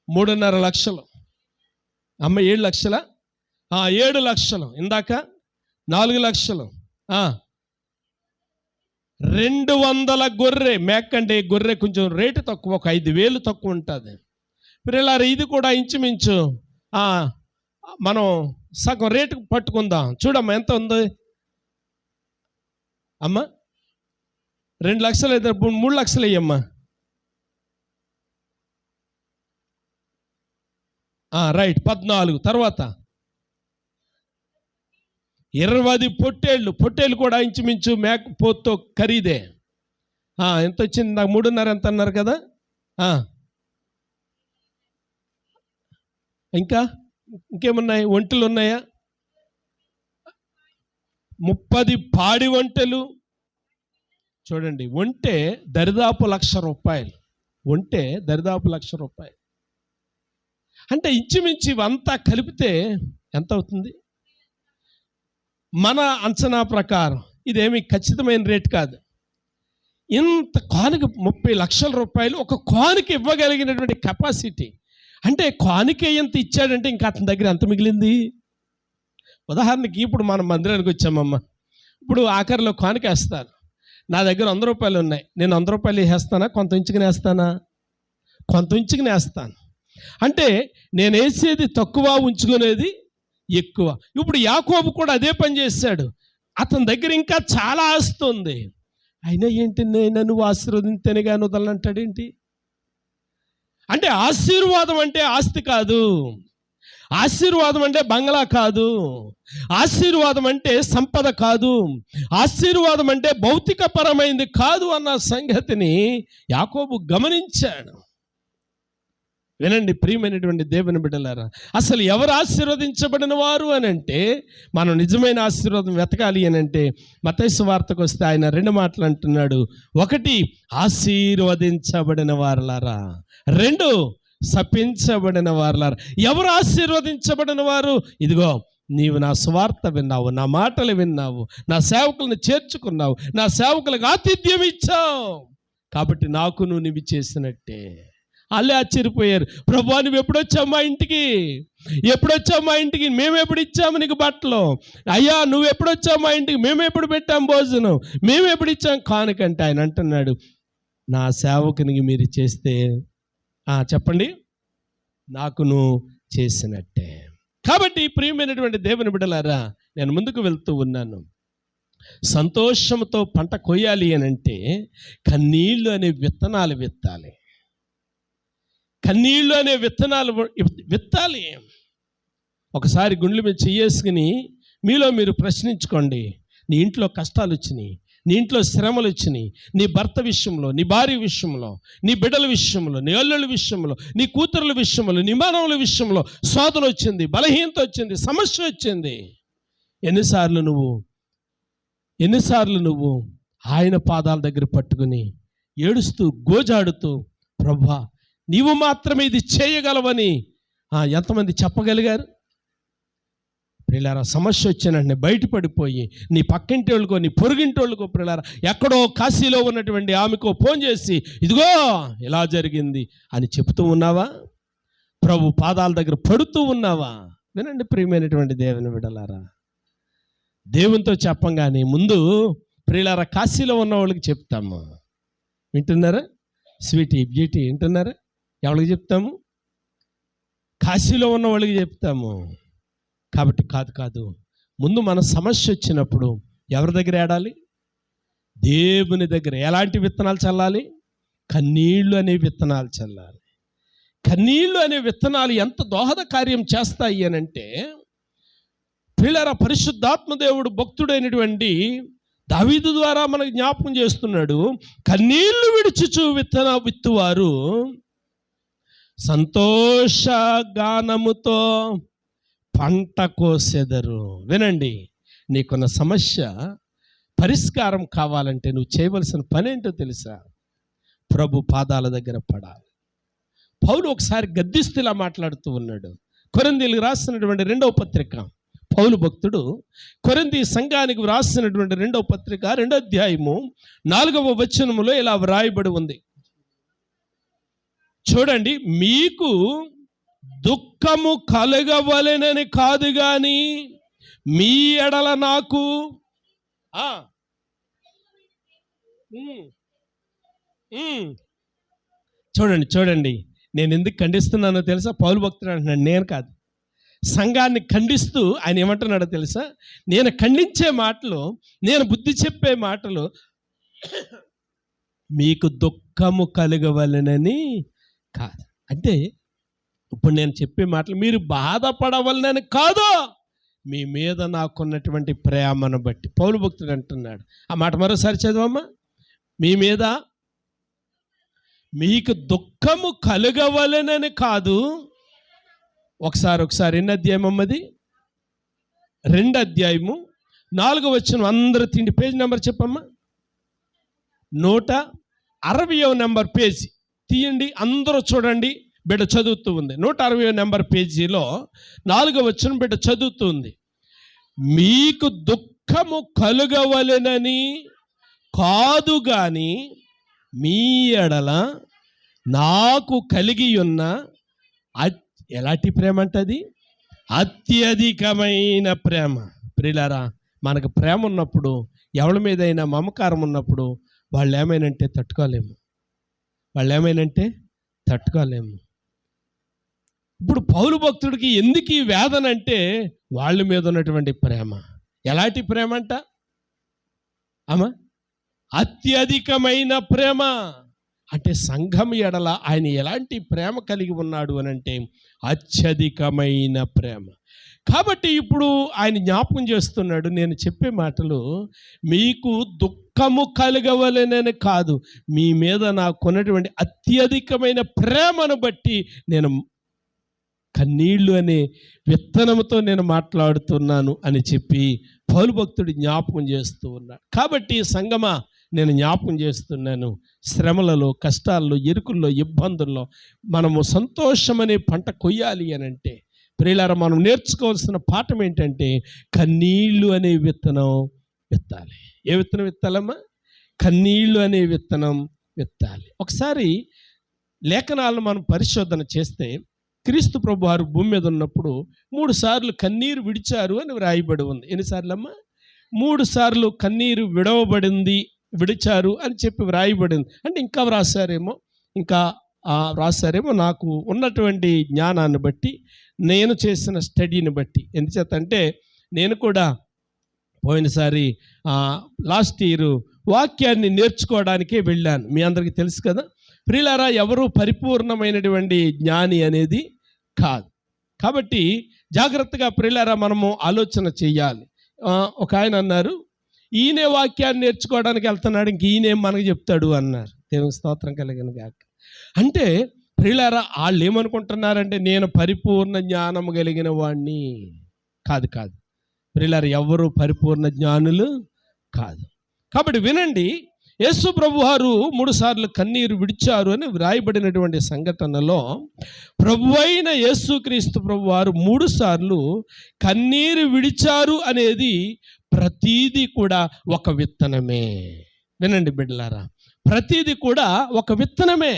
3.5 లక్షలు. అమ్మ 7 లక్షలా? 7 లక్షలు. ఇందాక 4 లక్షలు. 200 గొర్రె. మేక అంటే గొర్రె కొంచెం రేటు తక్కువ, ఒక 5,000 తక్కువ ఉంటుంది. ప్రియులారా ఇది కూడా ఇంచుమించు మనం సగం రేటు పట్టుకుందాం. చూడమ్మా ఎంత ఉంది అమ్మ? 2 లక్షలు అయితే 3 లక్షలు అయ్యమ్మా. రైట్ 14. తర్వాత 20 పొట్టేళ్ళు. పొట్టేళ్ళు కూడా ఇంచుమించు మేకపోతో ఖరీదే. ఎంత వచ్చింది? నాకు 3.5 ఎంత అన్నారు కదా. ఇంకేమున్నాయి? ఒంటెలు ఉన్నాయా? 30 పాడి ఒంటెలు. చూడండి, ఒంటె దరిదాపు ₹1,00,000. ఒంటె దరిదాపు ₹1,00,000. అంటే ఇంచుమించు ఇవంతా కలిపితే ఎంత అవుతుంది? మన అంచనా ప్రకారం ఇదేమి ఖచ్చితమైన రేట్ కాదు. ఇంత కానుక ₹30 లక్షల ఒక కానుక ఇవ్వగలిగినటువంటి కెపాసిటీ. అంటే కానుక ఎంత ఇచ్చాడంటే ఇంకా అతని దగ్గర ఎంత మిగిలింది? ఉదాహరణకి ఇప్పుడు మనం మందిరానికి వచ్చామమ్మా. ఇప్పుడు ఆఖరిలో కానుక వేస్తాను. నా దగ్గర ₹100 ఉన్నాయి. నేను ₹100 వేస్తానా? కొంత ఉంచుకుని వేస్తానా? కొంత ఉంచుకుని వేస్తాను. అంటే నేను వేసేది తక్కువ, ఉంచుకునేది ఎక్కువ. ఇప్పుడు యాకోబు కూడా అదే పని చేశాడు. అతని దగ్గర ఇంకా చాలా ఆస్తి ఉంది. అయినా ఏంటి, నేను నువ్వు ఆశీర్వదింతేనే కానీ వదలనంటాడేంటి? అంటే ఆశీర్వాదం అంటే ఆస్తి కాదు. ఆశీర్వాదం అంటే బంగ్లా కాదు. ఆశీర్వాదం అంటే సంపద కాదు. ఆశీర్వాదం అంటే భౌతికపరమైనది కాదు అన్న సంగతిని యాకోబు గమనించాడు. వినండి ప్రియమైనటువంటి దేవుని బిడ్డలారా, అసలు ఎవరు ఆశీర్వదించబడిన వారు అని అంటే, మనం నిజమైన ఆశీర్వాదం వెతకాలి అని అంటే మత్తయి సువార్తకు వస్తే ఆయన 2 మాటలు అంటున్నాడు. 1 ఆశీర్వదించబడిన వారులారా, 2 శపించబడిన వారులారా. ఎవరు ఆశీర్వదించబడిన వారు? ఇదిగో నీవు నా సువార్త విన్నావు, నా మాటలు విన్నావు, నా సేవకులను చేర్చుకున్నావు, నా సేవకులకు ఆతిథ్యం ఇచ్చావు, కాబట్టి నాకు నువ్వు చేసినట్టే. వాళ్ళే ఆశ్చర్యపోయారు. ప్రభువా నువ్వు ఎప్పుడొచ్చావు మా ఇంటికి? ఎప్పుడొచ్చావు మా ఇంటికి? మేము ఎప్పుడు ఇచ్చాము నీకు బట్టలు? అయ్యా నువ్వు ఎప్పుడొచ్చావు మా ఇంటికి? మేము ఎప్పుడు పెట్టాం భోజనం? మేము ఎప్పుడు ఇచ్చాం కానుకంటే? ఆయన అంటున్నాడు, నా సేవకునికి మీరు చేస్తే చెప్పండి, నాకు నువ్వు చేసినట్టే. కాబట్టి ప్రియమైనటువంటి దేవుని బిడ్డలారా, నేను ముందుకు వెళ్తూ ఉన్నాను. సంతోషంతో పంట కొయ్యాలి అని అంటే కన్నీళ్ళు అనే విత్తనాలు విత్తాలి. కన్నీళ్ళు అనే విత్తనాలు విత్తాలి. ఒకసారి గుండెల మీద చెయ్యేసుకుని మీలో మీరు ప్రశ్నించుకోండి. నీ ఇంట్లో కష్టాలు వచ్చినాయి, నీ ఇంట్లో శ్రమలు వచ్చినాయి, నీ భర్త విషయంలో, నీ భార్య విషయంలో, నీ బిడ్డల విషయంలో, నీ అల్లుల విషయంలో, నీ కూతురుల విషయంలో, నీ మానవుల విషయంలో శోధన వచ్చింది, బలహీనత వచ్చింది, సమస్య వచ్చింది. ఎన్నిసార్లు నువ్వు ఆయన పాదాల దగ్గర పట్టుకుని ఏడుస్తూ గోజాడుతూ, ప్రభువా నీవు మాత్రమే ఇది చేయగలవని ఎంతమంది చెప్పగలిగారు? ప్రియులారా, సమస్య వచ్చినట్టు బయటపడిపోయి నీ పక్కింటి వాళ్ళకో, నీ పొరుగింటి వాళ్ళకో, ప్రియులారా ఎక్కడో కాశీలో ఉన్నటువంటి ఆమెకో ఫోన్ చేసి ఇదిగో ఇలా జరిగింది అని చెప్తూ ఉన్నావా? ప్రభు పాదాల దగ్గర పడుతూ ఉన్నావా? వినండి ప్రియమైనటువంటి దేవుని బిడ్డలారా, దేవునితో చెప్పంగానే ముందు ప్రియులారా కాశీలో ఉన్న వాళ్ళకి చెప్తాము. వింటున్నారా? స్వీటీ బ్యూటీ వింటున్నారా? ఎవరికి చెప్తాము? కాశీలో ఉన్న వాళ్ళకి చెప్తాము. కాబట్టి కాదు, ముందు మన సమస్య వచ్చినప్పుడు ఎవరి దగ్గర ఏడాలి? దేవుని దగ్గర. ఎలాంటి విత్తనాలు చల్లాలి? కన్నీళ్లు అనే విత్తనాలు చల్లాలి. కన్నీళ్లు అనే విత్తనాలు ఎంత దోహద కార్యం చేస్తాయి అని అంటే, పిల్లల పరిశుద్ధాత్మ దేవుడు భక్తుడైనటువంటి దావీదు ద్వారా మనకు జ్ఞాపకం చేస్తున్నాడు. కన్నీళ్లు విడిచుచు విత్తువారు సంతోష గానముతో పంట కోసెదరు. వినండి, నీకున్న సమస్య పరిష్కారం కావాలంటే నువ్వు చేయవలసిన పని ఏంటో తెలుసా? ప్రభు పాదాల దగ్గర పడాలి. పౌలు ఒకసారి గద్దిస్తూ ఇలా మాట్లాడుతూ ఉన్నాడు. కొరింథీయులకు రాసినటువంటి 2వ పత్రిక, పౌలు భక్తుడు కొరింథీ సంఘానికి రాసినటువంటి 2వ పత్రిక 2వ అధ్యాయము 4వ వచనములో ఇలా వ్రాయబడి ఉంది. చూడండి, మీకు దుఃఖము కలగవలెనని కాదు గాని మీ ఎడల నాకు చూడండి నేను ఎందుకు ఖండిస్తున్నానో తెలుసా? పౌలు భక్తుడు అంటున్నాడు, నేను కాదు. సంఘాన్ని ఖండిస్తూ ఆయన ఏమంటున్నాడో తెలుసా? నేను ఖండించే మాటలు, నేను బుద్ధి చెప్పే మాటలు మీకు దుఃఖము కలగవలెనని కాదు. అంటే ఇప్పుడు నేను చెప్పే మాటలు మీరు బాధపడవలనని కాదు, మీ మీద నాకున్నటువంటి ప్రేమను బట్టి. పౌలు భక్తుడు అంటున్నాడు. ఆ మాట మరోసారి చదవమ్మా. మీ మీద మీకు దుఃఖము కలగవలెనని కాదు. ఒకసారి ఎన్ని అధ్యాయం అమ్మది? 2వ అధ్యాయము 4వ వచనం. అందరూ తిండి పేజ్ నెంబర్ చెప్పమ్మా. 160వ నెంబర్ పేజీ తీయండి, అందరూ చూడండి. బిడ్డ చదువుతూ ఉంది. 160వ నెంబర్ పేజీలో 4వ వచనం బిడ్డ చదువుతూ ఉంది. మీకు దుఃఖము కలుగవలెనని కాదు గాని మీ ఎడల నాకు కలిగి ఉన్న ఎలాంటి ప్రేమ అంటది? అత్యధికమైన ప్రేమ. ప్రియులారా, మనకు ప్రేమ ఉన్నప్పుడు, ఎవరి మీదైనా మమకారం ఉన్నప్పుడు వాళ్ళు ఏమైనంటే తట్టుకోలేము. ఇప్పుడు పౌలు భక్తుడికి ఎందుకు ఈ వేదన అంటే వాళ్ళ మీద ఉన్నటువంటి ప్రేమ. ఎలాంటి ప్రేమ అంట అమ్మా? అత్యధికమైన ప్రేమ. అంటే సంఘం ఎడల ఆయన ఎలాంటి ప్రేమ కలిగి ఉన్నాడు అని అంటే అత్యధికమైన ప్రేమ. కాబట్టి ఇప్పుడు ఆయన జ్ఞాపకం చేస్తున్నాడు, నేను చెప్పే మాటలు మీకు దుఃఖము కలగవలెనని కాదు, మీ మీద నాకున్నటువంటి అత్యధికమైన ప్రేమను బట్టి నేను కన్నీళ్లు అనే విత్తనంతో నేను మాట్లాడుతున్నాను అని చెప్పి పౌలు భక్తుడు జ్ఞాపకం చేస్తూ ఉన్నాడు. కాబట్టి సంగమా, నేను జ్ఞాపకం చేస్తున్నాను, శ్రమలలో, కష్టాల్లో, ఇరుకుల్లో, ఇబ్బందుల్లో మనము సంతోషమనే పంట కొయ్యాలి అని అంటే, ప్రియులారా, మనం నేర్చుకోవాల్సిన పాఠం ఏంటంటే కన్నీళ్లు అనే విత్తనం విత్తాలి. ఏ విత్తనం విత్తాలమ్మా? కన్నీళ్లు అనే విత్తనం విత్తాలి. ఒకసారి లేఖనాలను మనం పరిశోధన చేస్తే, క్రీస్తు ప్రభు వారు భూమి మీద ఉన్నప్పుడు 3 సార్లు కన్నీరు విడిచారు అని వ్రాయబడి ఉంది. ఎన్నిసార్లు అమ్మా? 3 సార్లు కన్నీరు విడిచారు అని చెప్పి వ్రాయబడింది. అంటే ఇంకా వ్రాసారేమో నాకు ఉన్నటువంటి జ్ఞానాన్ని బట్టి, నేను చేసిన స్టడీని బట్టి. ఎందుచేతంటే నేను కూడా పోయినసారి లాస్ట్ ఇయర్ వాక్యాన్ని నేర్చుకోవడానికే వెళ్ళాను. మీ అందరికీ తెలుసు కదా. ప్రియులారా, ఎవరు పరిపూర్ణమైనటువంటి జ్ఞాని అనేది కాదు. కాబట్టి జాగ్రత్తగా ప్రియులారా మనము ఆలోచన చెయ్యాలి. ఒక ఆయన అన్నారు, ఈయనే వాక్యాన్ని నేర్చుకోవడానికి వెళ్తున్నాడు, ఇంక ఈయనేం మనకు చెప్తాడు అన్నారు. దేవుని స్తోత్రం కలిగిన గాక. అంటే ప్రియులారా, వాళ్ళు ఏమనుకుంటున్నారంటే నేను పరిపూర్ణ జ్ఞానం కలిగిన వాడిని. కాదు ప్రియులారా, ఎవరు పరిపూర్ణ జ్ఞానులు కాదు. కాబట్టి వినండి, యేసు ప్రభు వారు 3 సార్లు కన్నీరు విడిచారు అని వ్రాయబడినటువంటి సంఘటనలో ప్రభువైన యేసుక్రీస్తు ప్రభు వారు 3 సార్లు కన్నీరు విడిచారు అనేది ప్రతీది కూడా ఒక విత్తనమే. వినండి బిడ్డలారా, ప్రతీది కూడా ఒక విత్తనమే.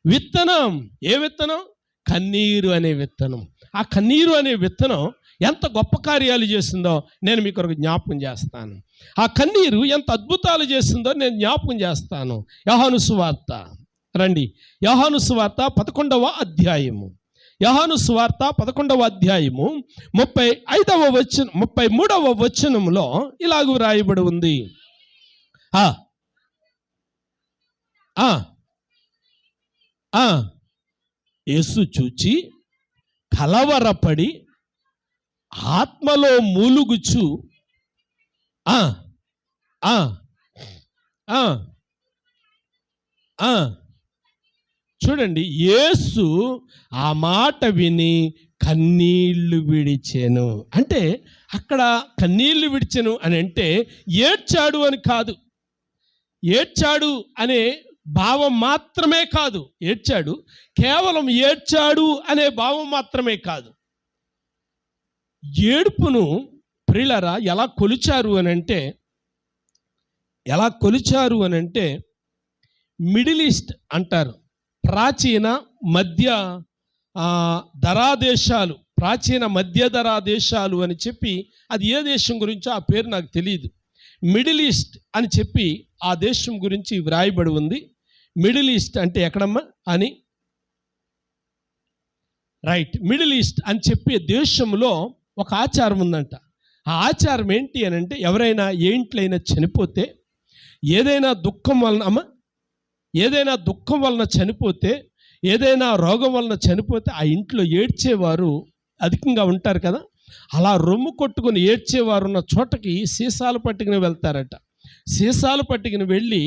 విత్తనం ఏ విత్తనం? కన్నీరు అనే విత్తనం. ఆ కన్నీరు అనే విత్తనం ఎంత గొప్ప కార్యాలు చేసిందో నేను మీకు ఒక జ్ఞాపకం చేస్తాను. ఆ కన్నీరు ఎంత అద్భుతాలు చేసిందో నేను జ్ఞాపకం చేస్తాను. యోహాను సువార్త రండి. యోహాను సువార్త 11వ అధ్యాయము. యోహాను సువార్త 11వ అధ్యాయము 33వ వచనంలో ఇలాగూ రాయబడి ఉంది. యేసు చూచి కలవరపడి ఆత్మలో మూలుగుచు ఆ ఆ ఆ ఆ చూడండి, యేసు ఆ మాట విని కన్నీళ్లు విడిచెను. అంటే అక్కడ కన్నీళ్లు విడిచెను అని అంటే ఏడ్చాడు అని కాదు, ఏడ్చాడు అనే భావం మాత్రమే కాదు, ఏడ్చాడు కేవలం ఏడ్చాడు అనే భావం మాత్రమే కాదు. ఏడుపును ప్రియులారా ఎలా కొలిచారు అని అంటే మిడిల్ ఈస్ట్ అంటారు, ప్రాచీన మధ్య ధరాదేశాలు, ప్రాచీన మధ్య ధరాదేశాలు అని చెప్పి, అది ఏ దేశం గురించో ఆ పేరు నాకు తెలియదు. మిడిల్ ఈస్ట్ అని చెప్పి ఆ దేశం గురించి వ్రాయబడి ఉంది. మిడిల్ ఈస్ట్ అంటే ఎక్కడమ్మా అని, రైట్, మిడిల్ ఈస్ట్ అని చెప్పే దేశంలో ఒక ఆచారం ఉందంట. ఆ ఆచారం ఏంటి అని అంటే, ఎవరైనా ఏ ఇంట్లైనా చనిపోతే, ఏదైనా దుఃఖం వలన చనిపోతే, ఏదైనా రోగం వలన చనిపోతే ఆ ఇంట్లో ఏడ్చేవారు అధికంగా ఉంటారు కదా. అలా రొమ్ము కొట్టుకుని ఏడ్చేవారు ఉన్న చోటకి సీసాలు పట్టుకుని వెళ్తారట. సీసాలు పట్టుకుని వెళ్ళి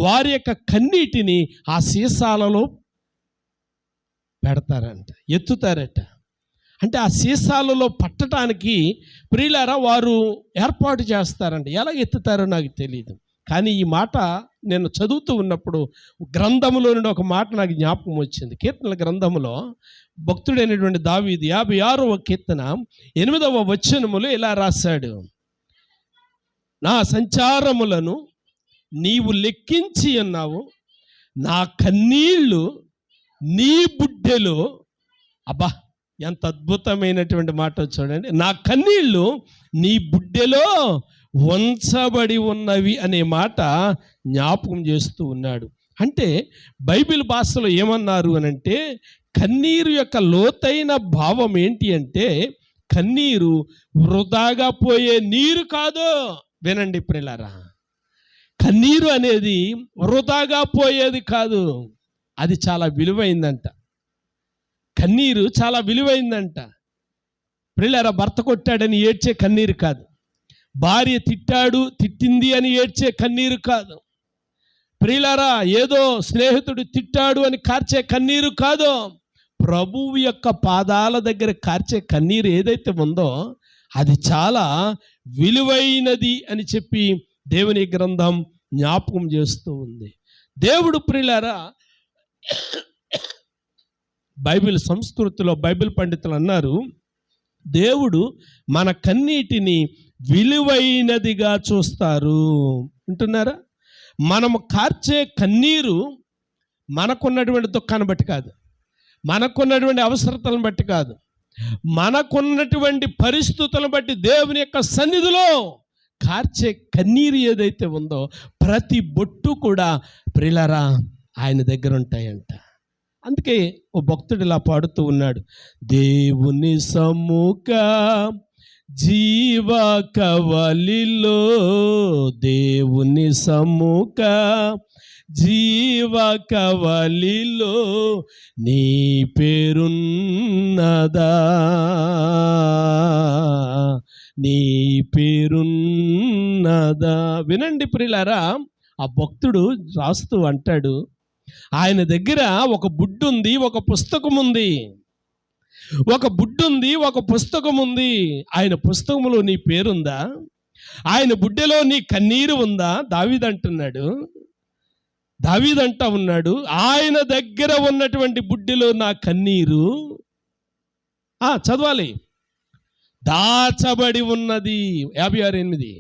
వారి యొక్క కన్నీటిని ఆ సీసాలలో పెడతారంట, ఎత్తుతారట. అంటే ఆ సీసాలలో పట్టడానికి ప్రియులారా వారు ఏర్పాటు చేస్తారంట. ఎలా ఎత్తుతారో నాకు తెలియదు, కానీ ఈ మాట నేను చదువుతూ ఉన్నప్పుడు గ్రంథములో నుండి ఒక మాట నాకు జ్ఞాపకం వచ్చింది. కీర్తనల గ్రంథములో భక్తుడైనటువంటి దావీదు 56వ కీర్తన 8వ వచనములో ఇలా రాశాడు, నా సంచారములను నీవు లెక్కించి ఉన్నావు, నా కన్నీళ్ళు నీ బుడ్డెలో, అబ్బా ఎంత అద్భుతమైనటువంటి మాట చూడండి, నా కన్నీళ్ళు నీ బుడ్డెలో ఉంచబడి ఉన్నవి అనే మాట జ్ఞాపకం చేస్తూ ఉన్నాడు. అంటే బైబిల్ భాషలో ఏమన్నారు అని అంటే, కన్నీరు యొక్క లోతైన భావం ఏంటి అంటే, కన్నీరు వృధాగా పోయే నీరు కాదు. వినండి ప్రియులారా, కన్నీరు అనేది వృధాగా పోయేది కాదు, అది చాలా విలువైందంట. కన్నీరు చాలా విలువైందంట ప్రియులారా. భర్త కొట్టాడని ఏడ్చే కన్నీరు కాదు, భార్య తిట్టింది అని ఏడ్చే కన్నీరు కాదు ప్రియులారా, ఏదో స్నేహితుడు తిట్టాడు అని కార్చే కన్నీరు కాదు. ప్రభువు యొక్క పాదాల దగ్గర కార్చే కన్నీరు ఏదైతే ఉందో అది చాలా విలువైనది అని చెప్పి దేవుని గ్రంథం జ్ఞాపకం చేస్తూ ఉంది. దేవుడు ప్రియులారా, బైబిల్ సంస్కృతిలో బైబిల్ పండితులు అన్నారు, దేవుడు మన కన్నీటిని విలువైనదిగా చూస్తారు. వింటున్నారా? మనము కార్చే కన్నీరు మనకున్నటువంటి దుఃఖాన్ని బట్టి కాదు, మనకున్నటువంటి అవసరతలను బట్టి కాదు, మనకున్నటువంటి పరిస్థితులను బట్టి దేవుని యొక్క సన్నిధిలో కార్చే కన్నీరు ఏదైతే ఉందో ప్రతి బొట్టు కూడా ప్రియులారా ఆయన దగ్గర ఉంటాయంట. అందుకే ఓ భక్తుడు ఇలా పాడుతూ ఉన్నాడు, దేవుని సమ్ముఖ జీవ కవలిలో, దేవుని సమ్ముఖ జీవ కవలిలో నీ పేరున్నదా, నీ పేరున్నదా. వినండి ప్రియులారా, ఆ భక్తుడు రాస్తూ అంటాడు, ఆయన దగ్గర ఒక బుడ్డు ఉంది, ఒక పుస్తకం ఉంది, ఒక బుడ్డు ఉంది, ఒక పుస్తకం ఉంది. ఆయన పుస్తకంలో నీ పేరుందా? ఆయన బుడ్డెలో నీ కన్నీరు ఉందా? దావీదు అంటా ఉన్నాడు, ఆయన దగ్గర ఉన్నటువంటి బుడ్డెలో నా కన్నీరు చదవాలి, దాచబడి ఉన్నది. 56:8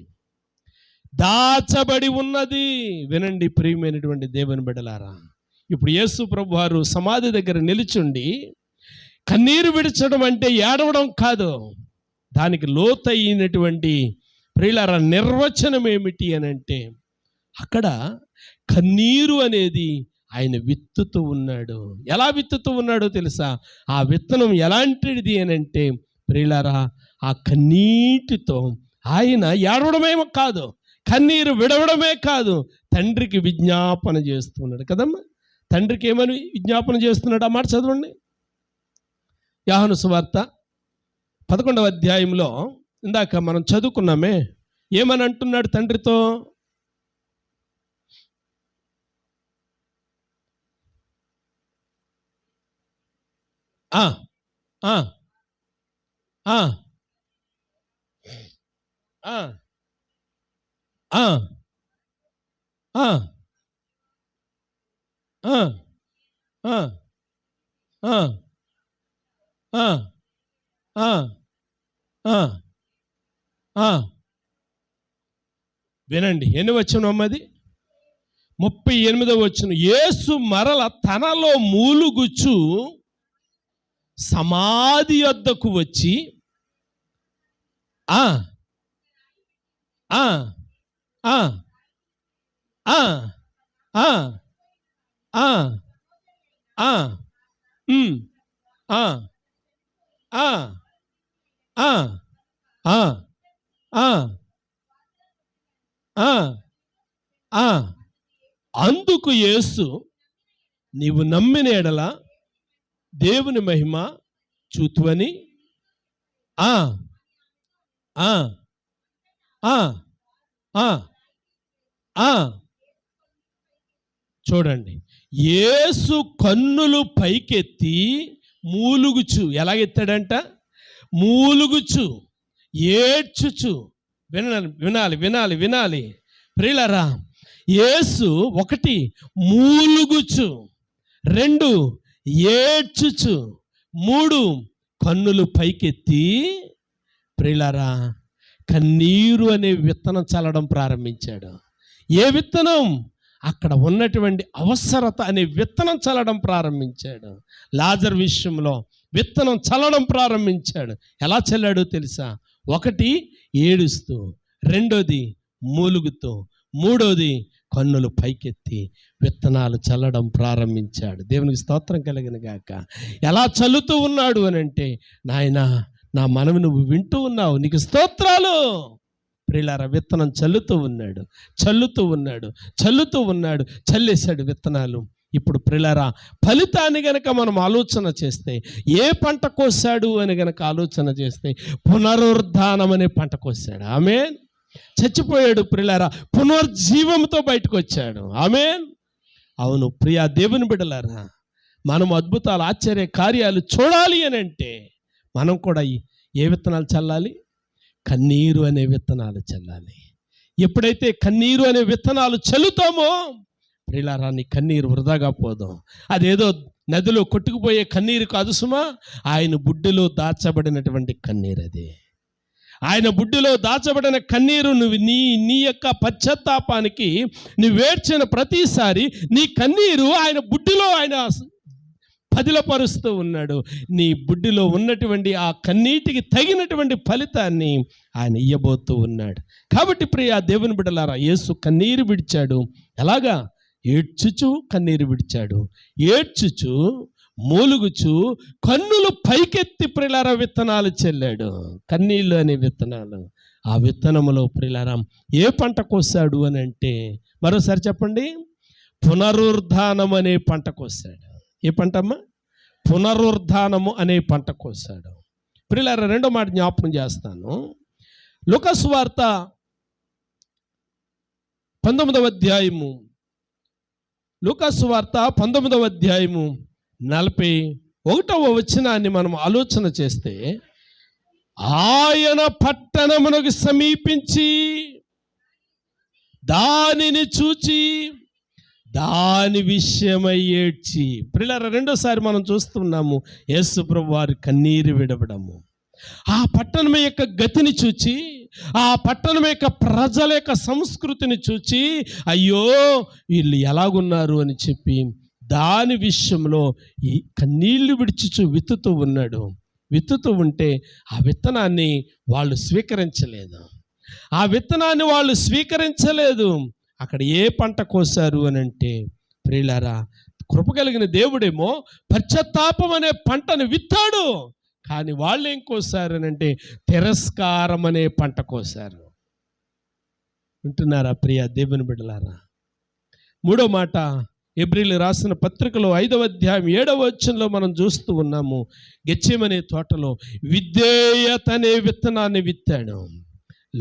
దాచబడి ఉన్నది. వినండి ప్రియమైనటువంటి దేవుని బిడ్డలారా, ఇప్పుడు యేసు ప్రభు వారు సమాధి దగ్గర నిలుచుండి కన్నీరు విడిచడం అంటే ఏడవడం కాదు, దానికి లోతైనటువంటి ప్రియులారా నిర్వచనం ఏమిటి అని అంటే, అక్కడ కన్నీరు అనేది ఆయన విత్తుతూ ఉన్నాడు. ఎలా విత్తుతూ ఉన్నాడో తెలుసా? ఆ విత్తనం ఎలాంటిది అని అంటే ప్రియులారా, ఆ కన్నీటితో ఆయన ఏడవడమేమో కాదు, కన్నీరు విడవడమే కాదు, తండ్రికి విజ్ఞాపన చేస్తున్నాడు కదమ్మా. తండ్రికి ఏమని విజ్ఞాపన చేస్తున్నాడు? ఆ మాట చదవండి. యోహాను సువార్త 11వ అధ్యాయంలో ఇందాక మనం చదువుకున్నామే, ఏమని అంటున్నాడు తండ్రితో? ఆ ఆ ఆ ఆ ఆ ఆ ఆ ఆ ఆ ఆ ఆ వినండి, ఎన్ని వచనం అది? 38వ వచనం. యేసు మరల తనలో మూలుగుచ్చు సమాధి యొద్దకు వచ్చి ఆ ఆ ఆ ఆ ఆ ఆ ఆ ఆ ఆ ఆ ఆ ఆ ఆ ఆ అందుకు యేసు, నీవు నమ్మిన ఎడల దేవుని మహిమ చూతువని ఆ ఆ ఆ ఆ ఆ చూడండి, యేసు కన్నులు పైకెత్తి మూలుగుచు, ఎలాగెత్తాడంట? మూలుగుచు, ఏడ్చుచు. వినాలి వినాలి వినాలి వినాలి ప్రియులారా. యేసు 1 మూలుగుచు, 2 ఏడ్చుచు, 3 కన్నులు పైకెత్తి ప్రియులారా కన్నీరు అనే విత్తనం చల్లడం ప్రారంభించాడు. ఏ విత్తనం? అక్కడ ఉన్నటువంటి అవసరత అనే విత్తనం చల్లడం ప్రారంభించాడు. లాజరు విషయంలో విత్తనం చల్లడం ప్రారంభించాడు. ఎలా చల్లాడో తెలుసా? 1 ఏడుస్తూ, 2 మూలుగుతూ, 3 కన్నులు పైకెత్తి విత్తనాలు చల్లడం ప్రారంభించాడు. దేవునికి స్తోత్రం కలిగిన గాక. ఎలా చల్లుతూ ఉన్నాడు అని అంటే, నాయనా నా మనవి నువ్వు వింటూ ఉన్నావు, నీకు స్తోత్రాలు. ప్రియులారా, విత్తనం చల్లుతూ ఉన్నాడు, చల్లుతూ ఉన్నాడు, చల్లుతూ ఉన్నాడు, చల్లేశాడు విత్తనాలు. ఇప్పుడు ప్రియులారా, ఫలితాన్ని గనక మనం ఆలోచన చేస్తే, ఏ పంట కోసాడు అని గనక ఆలోచన చేస్తే, పునరుద్ధానం అనే పంట కోసాడు. ఆమేన్. చచ్చిపోయాడు ప్రియులారా, పునర్జీవంతో బయటకు వచ్చాడు. ఆమేన్. అవును ప్రియా దేవుని బిడ్డలారా, మనం అద్భుతాలు, ఆశ్చర్య కార్యాలు చూడాలి అని అంటే మనం కూడా ఏ విత్తనాలు చల్లాలి? కన్నీరు అనే విత్తనాలు చల్లాలి. ఎప్పుడైతే కన్నీరు అనే విత్తనాలు చల్లుతామో ప్రియులారా, నీ కన్నీరు వృధాగా పోదాం. అదేదో నదిలో కొట్టుకుపోయే కన్నీరు కాదు సుమా, ఆయన బుడ్డిలో దాచబడినటువంటి కన్నీరు. అది ఆయన బుడ్డిలో దాచబడిన కన్నీరు. నువ్వు నీ యొక్క పశ్చాత్తాపానికి నువ్వు వేడ్చిన ప్రతిసారి నీ కన్నీరు ఆయన బుడ్డిలో ఆయన పదిలపరుస్తూ ఉన్నాడు. నీ బుడ్డిలో ఉన్నటువంటి ఆ కన్నీటికి తగినటువంటి ఫలితాన్ని ఆయన ఇయ్యబోతూ ఉన్నాడు. కాబట్టి ప్రియ దేవుని బిడ్డలారా, యేసు కన్నీరు విడిచాడు. ఎలాగా? ఏడ్చుచు కన్నీరు విడిచాడు, ఏడ్చుచు మూలుగుచు కన్నులు పైకెత్తి ప్రియులారా విత్తనాలు చెల్లాడు. కన్నీళ్ళు అనే విత్తనాలు. ఆ విత్తనములో ప్రియులారా ఏ పంట కోసాడు అని అంటే, మరోసారి చెప్పండి, పునరుద్ధానం అనే పంట కోసాడు. ఏ పంట అమ్మా? పునరుద్ధానము అనే పంట కోసాడు. ప్రియులారా, రెండో మాట జ్ఞాపకం చేస్తాను. లూకా సువార్త 19వ అధ్యాయము, లూకా సువార్త 19వ అధ్యాయము 41వ వచనాన్ని మనం ఆలోచన చేస్తే, ఆయన పట్టణమునకు సమీపించి దానిని చూచి దాని విషయమై ఏడ్చి. ప్రియులారా, రెండోసారి మనం చూస్తున్నాము యేసు ప్రభు వారి కన్నీరు విడవడము. ఆ పట్టణం యొక్క గతిని చూచి, ఆ పట్టణం యొక్క ప్రజల యొక్క సంస్కృతిని చూచి, అయ్యో వీళ్ళు ఎలాగున్నారు అని చెప్పి దాని విషయంలో ఈ కన్నీళ్లు విడిచుచు విత్తుతూ ఉన్నాడు. విత్తుతూ ఉంటే ఆ విత్తనాన్ని వాళ్ళు స్వీకరించలేదు. ఆ విత్తనాన్ని వాళ్ళు స్వీకరించలేదు. అక్కడ ఏ పంట కోసారు అని అంటే, ప్రియులారా, కృపగలిగిన దేవుడేమో పశ్చాత్తాపం అనే పంటను విత్తాడు. కానీ వాళ్ళు ఏం కోసారు అని అంటే, తిరస్కారం అనే పంట కోసారు. వింటున్నారా ప్రియ దేవుని బిడ్డలారా? మూడో మాట హెబ్రీయులకు రాసిన పత్రికలో 5వ అధ్యాయం 7వ వచనంలో మనం చూస్తూ ఉన్నాము. గెత్సేమనే తోటలో విధేయత అనే విత్తనాన్ని విత్తాడు,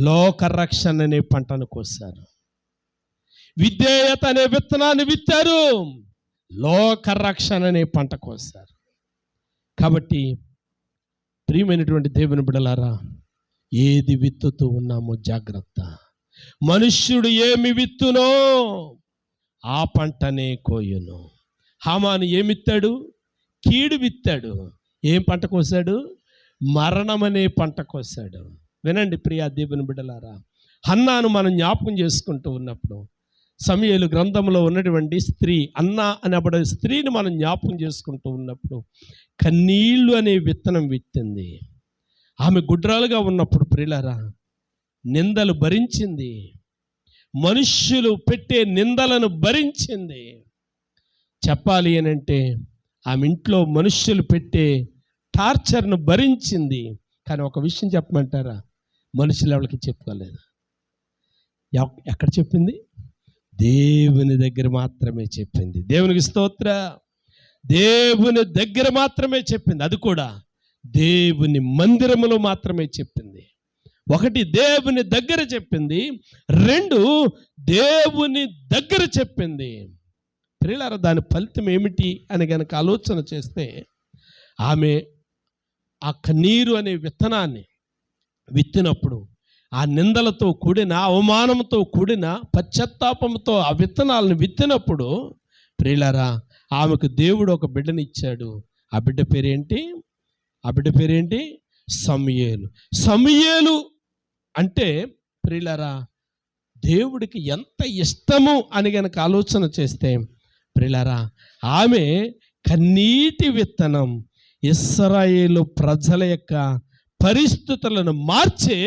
లోక రక్షణ అనే పంటను కోసారు. విధేయత అనే విత్తనాన్ని విత్తారు, లోక రక్షణ అనే పంట కోసారు. కాబట్టి ప్రియమైనటువంటి దేవుని బిడ్డలారా, ఏది విత్తుతూ ఉన్నామో జాగ్రత్త. మనుష్యుడు ఏమి విత్తునో ఆ పంటనే కోయును. హామాను ఏమిత్తాడు? కీడు విత్తాడు. ఏం పంట కోసాడు? మరణం అనే పంట కోసాడు. వినండి ప్రియా దేవుని బిడ్డలారా, హన్నాను మనం జ్ఞాపకం చేసుకుంటూ ఉన్నప్పుడు, సమూయేలు గ్రంథంలో ఉన్నటువంటి స్త్రీ, అన్నా అనబడే స్త్రీని మనం జ్ఞాపకం చేసుకుంటూ ఉన్నప్పుడు, కన్నీళ్ళు అనే విత్తనం విత్తింది. ఆమె గుడ్రాలుగా ఉన్నప్పుడు ప్రియులారా, నిందలు భరించింది, మనుష్యులు పెట్టే నిందలను భరించింది. చెప్పాలి అని అంటే ఆమె ఇంట్లో మనుష్యులు పెట్టే టార్చర్ను భరించింది. కానీ ఒక విషయం చెప్పమంటారా, మనుషులు ఎవరికి చెప్పుకోలేదు. ఎక్కడ చెప్పింది? దేవుని దగ్గర మాత్రమే చెప్పింది. దేవునికి స్తోత్ర. దేవుని దగ్గర మాత్రమే చెప్పింది, అది కూడా దేవుని మందిరములో మాత్రమే చెప్పింది. ఒకటి, దేవుని దగ్గర చెప్పింది. 2, దేవుని దగ్గర చెప్పింది. ప్రియులారా, దాని ఫలితం ఏమిటి అని గనక ఆలోచన చేస్తే, ఆమె ఆ కన్నీరు అనే విత్తనాన్ని విత్తినప్పుడు, ఆ నిందలతో కూడిన, అవమానంతో కూడిన పశ్చాత్తాపంతో ఆ విత్తనాలను విత్తినప్పుడు ప్రియులారా, ఆమెకు దేవుడు ఒక బిడ్డనిచ్చాడు. ఆ బిడ్డ పేరేంటి? సమూయేలు. సమూయేలు అంటే ప్రియులారా, దేవుడికి ఎంత ఇష్టము అని గనక ఆలోచన చేస్తే ప్రియులారా, ఆమె కన్నీటి విత్తనం ఇశ్రాయేలు ప్రజల యొక్క పరిస్థితులను మార్చే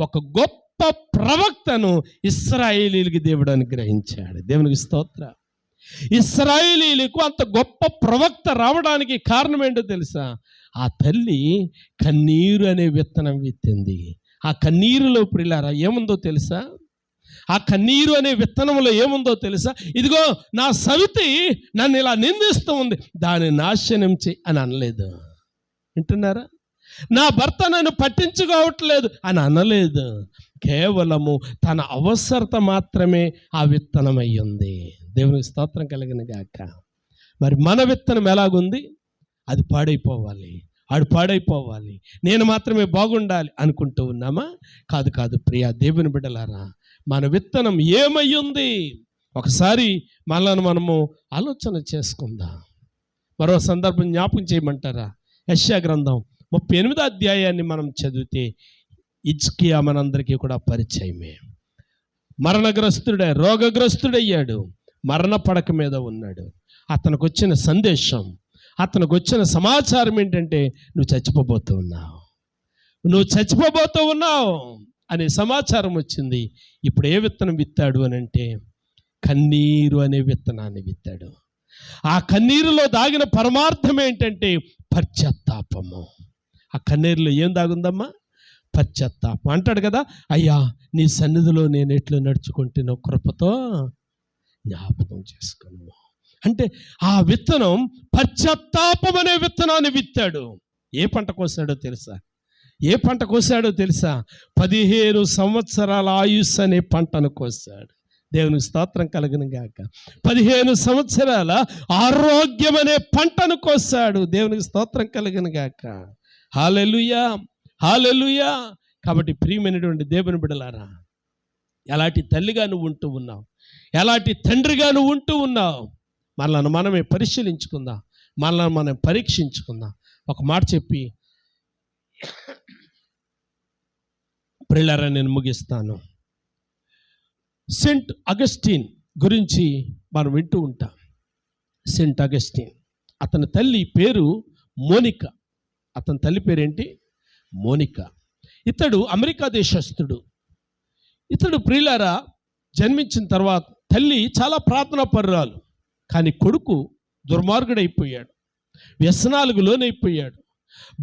ఒక గొప్ప ప్రవక్తను ఇశ్రాయేలీయులకి దేవుడు అనుగ్రహించాడు. దేవునికి స్తోత్ర. ఇశ్రాయేలీయులకు అంత గొప్ప ప్రవక్త రావడానికి కారణం ఏంటో తెలుసా? ఆ తల్లి కన్నీరు అనే విత్తనం విత్తింది. ఆ కన్నీరులో ప్రియులారా ఏముందో తెలుసా? ఆ కన్నీరు అనే విత్తనంలో ఏముందో తెలుసా? ఇదిగో నా సవితి నన్ను ఇలా నిందిస్తూ ఉంది, దాన్ని నాశనం చేయి అని అనలేదు. వింటున్నారా? నా భర్త నన్ను పట్టించుకోవట్లేదు అని అనలేదు. కేవలము తన అవసరత మాత్రమే ఆ విత్తనం అయ్యింది. దేవునికి స్తోత్రం కలిగిన గాక. మరి మన విత్తనం ఎలాగుంది? అది పాడైపోవాలి, ఆడు పాడైపోవాలి, నేను మాత్రమే బాగుండాలి అనుకుంటూ ఉన్నామా? కాదు కాదు ప్రియా దేవుని బిడ్డలారా, మన విత్తనం ఏమయ్యింది? ఒకసారి మనల్ని మనము ఆలోచన చేసుకుందాం. మరో సందర్భం జ్ఞాపకం చేయమంటారా? యెషయా గ్రంథం 38వ అధ్యాయాన్ని మనం చదివితే హిజ్కియా మనందరికీ కూడా పరిచయమే. మరణగ్రస్తుడే, రోగగ్రస్తుడయ్యాడు, మరణ పడక మీద ఉన్నాడు. అతనికి వచ్చిన సందేశం, అతనికి వచ్చిన సమాచారం ఏంటంటే, నువ్వు చచ్చిపోబోతూ ఉన్నావు అనే సమాచారం వచ్చింది. ఇప్పుడు ఏ విత్తనం విత్తాడు అని అంటే, కన్నీరు అనే విత్తనాన్ని విత్తాడు. ఆ కన్నీరులో దాగిన పరమార్థం ఏంటంటే పశ్చాత్తాపము. ఆ కన్నీరులో ఏం దాగుందమ్మా? పశ్చాత్తాపం. అంటాడు కదా, అయ్యా నీ సన్నిధిలో నేను ఎట్లు నడుచుకుంటున్న కృపతో జ్ఞాపకం చేసుకున్నాము అంటే, ఆ విత్తనం పశ్చాత్తాపం అనే విత్తనాన్ని విత్తాడు. ఏ పంట కోసాడో తెలుసా? 15 సంవత్సరాల ఆయుష్ అనే పంటను కోసాడు. దేవునికి స్తోత్రం కలుగును గాక. 15 సంవత్సరాల ఆరోగ్యం అనే పంటను కోసాడు. దేవునికి స్తోత్రం కలుగును గాక. హల్లెలూయా, హల్లెలూయా. కాబట్టి ప్రియమైనటువంటి దేవుని బిడ్డలారా, ఎలాంటి తల్లిగా నువ్వు ఉంటూ ఉన్నావు, ఎలాంటి తండ్రిగా నువ్వు ఉంటూ ఉన్నావు, మనల్ని మనమే పరిశీలించుకుందాం, మనల్ని మనం పరీక్షించుకుందాం. ఒక మాట చెప్పి ప్రియులారా నేను ముగిస్తాను. సెయింట్ అగస్టిన్ గురించి మనం వింటూ ఉంటాం. సెయింట్ అగస్టిన్, అతని తల్లి పేరు మోనికా. అతని తల్లి పేరేంటి? మోనికా. ఇతడు అమెరికా దేశస్థుడు. ఇతడు ప్రియులారా జన్మించిన తర్వాత తల్లి చాలా ప్రార్థనా పరురాలు, కానీ కొడుకు దుర్మార్గుడైపోయాడు, వ్యసనాలకు లోనైపోయాడు.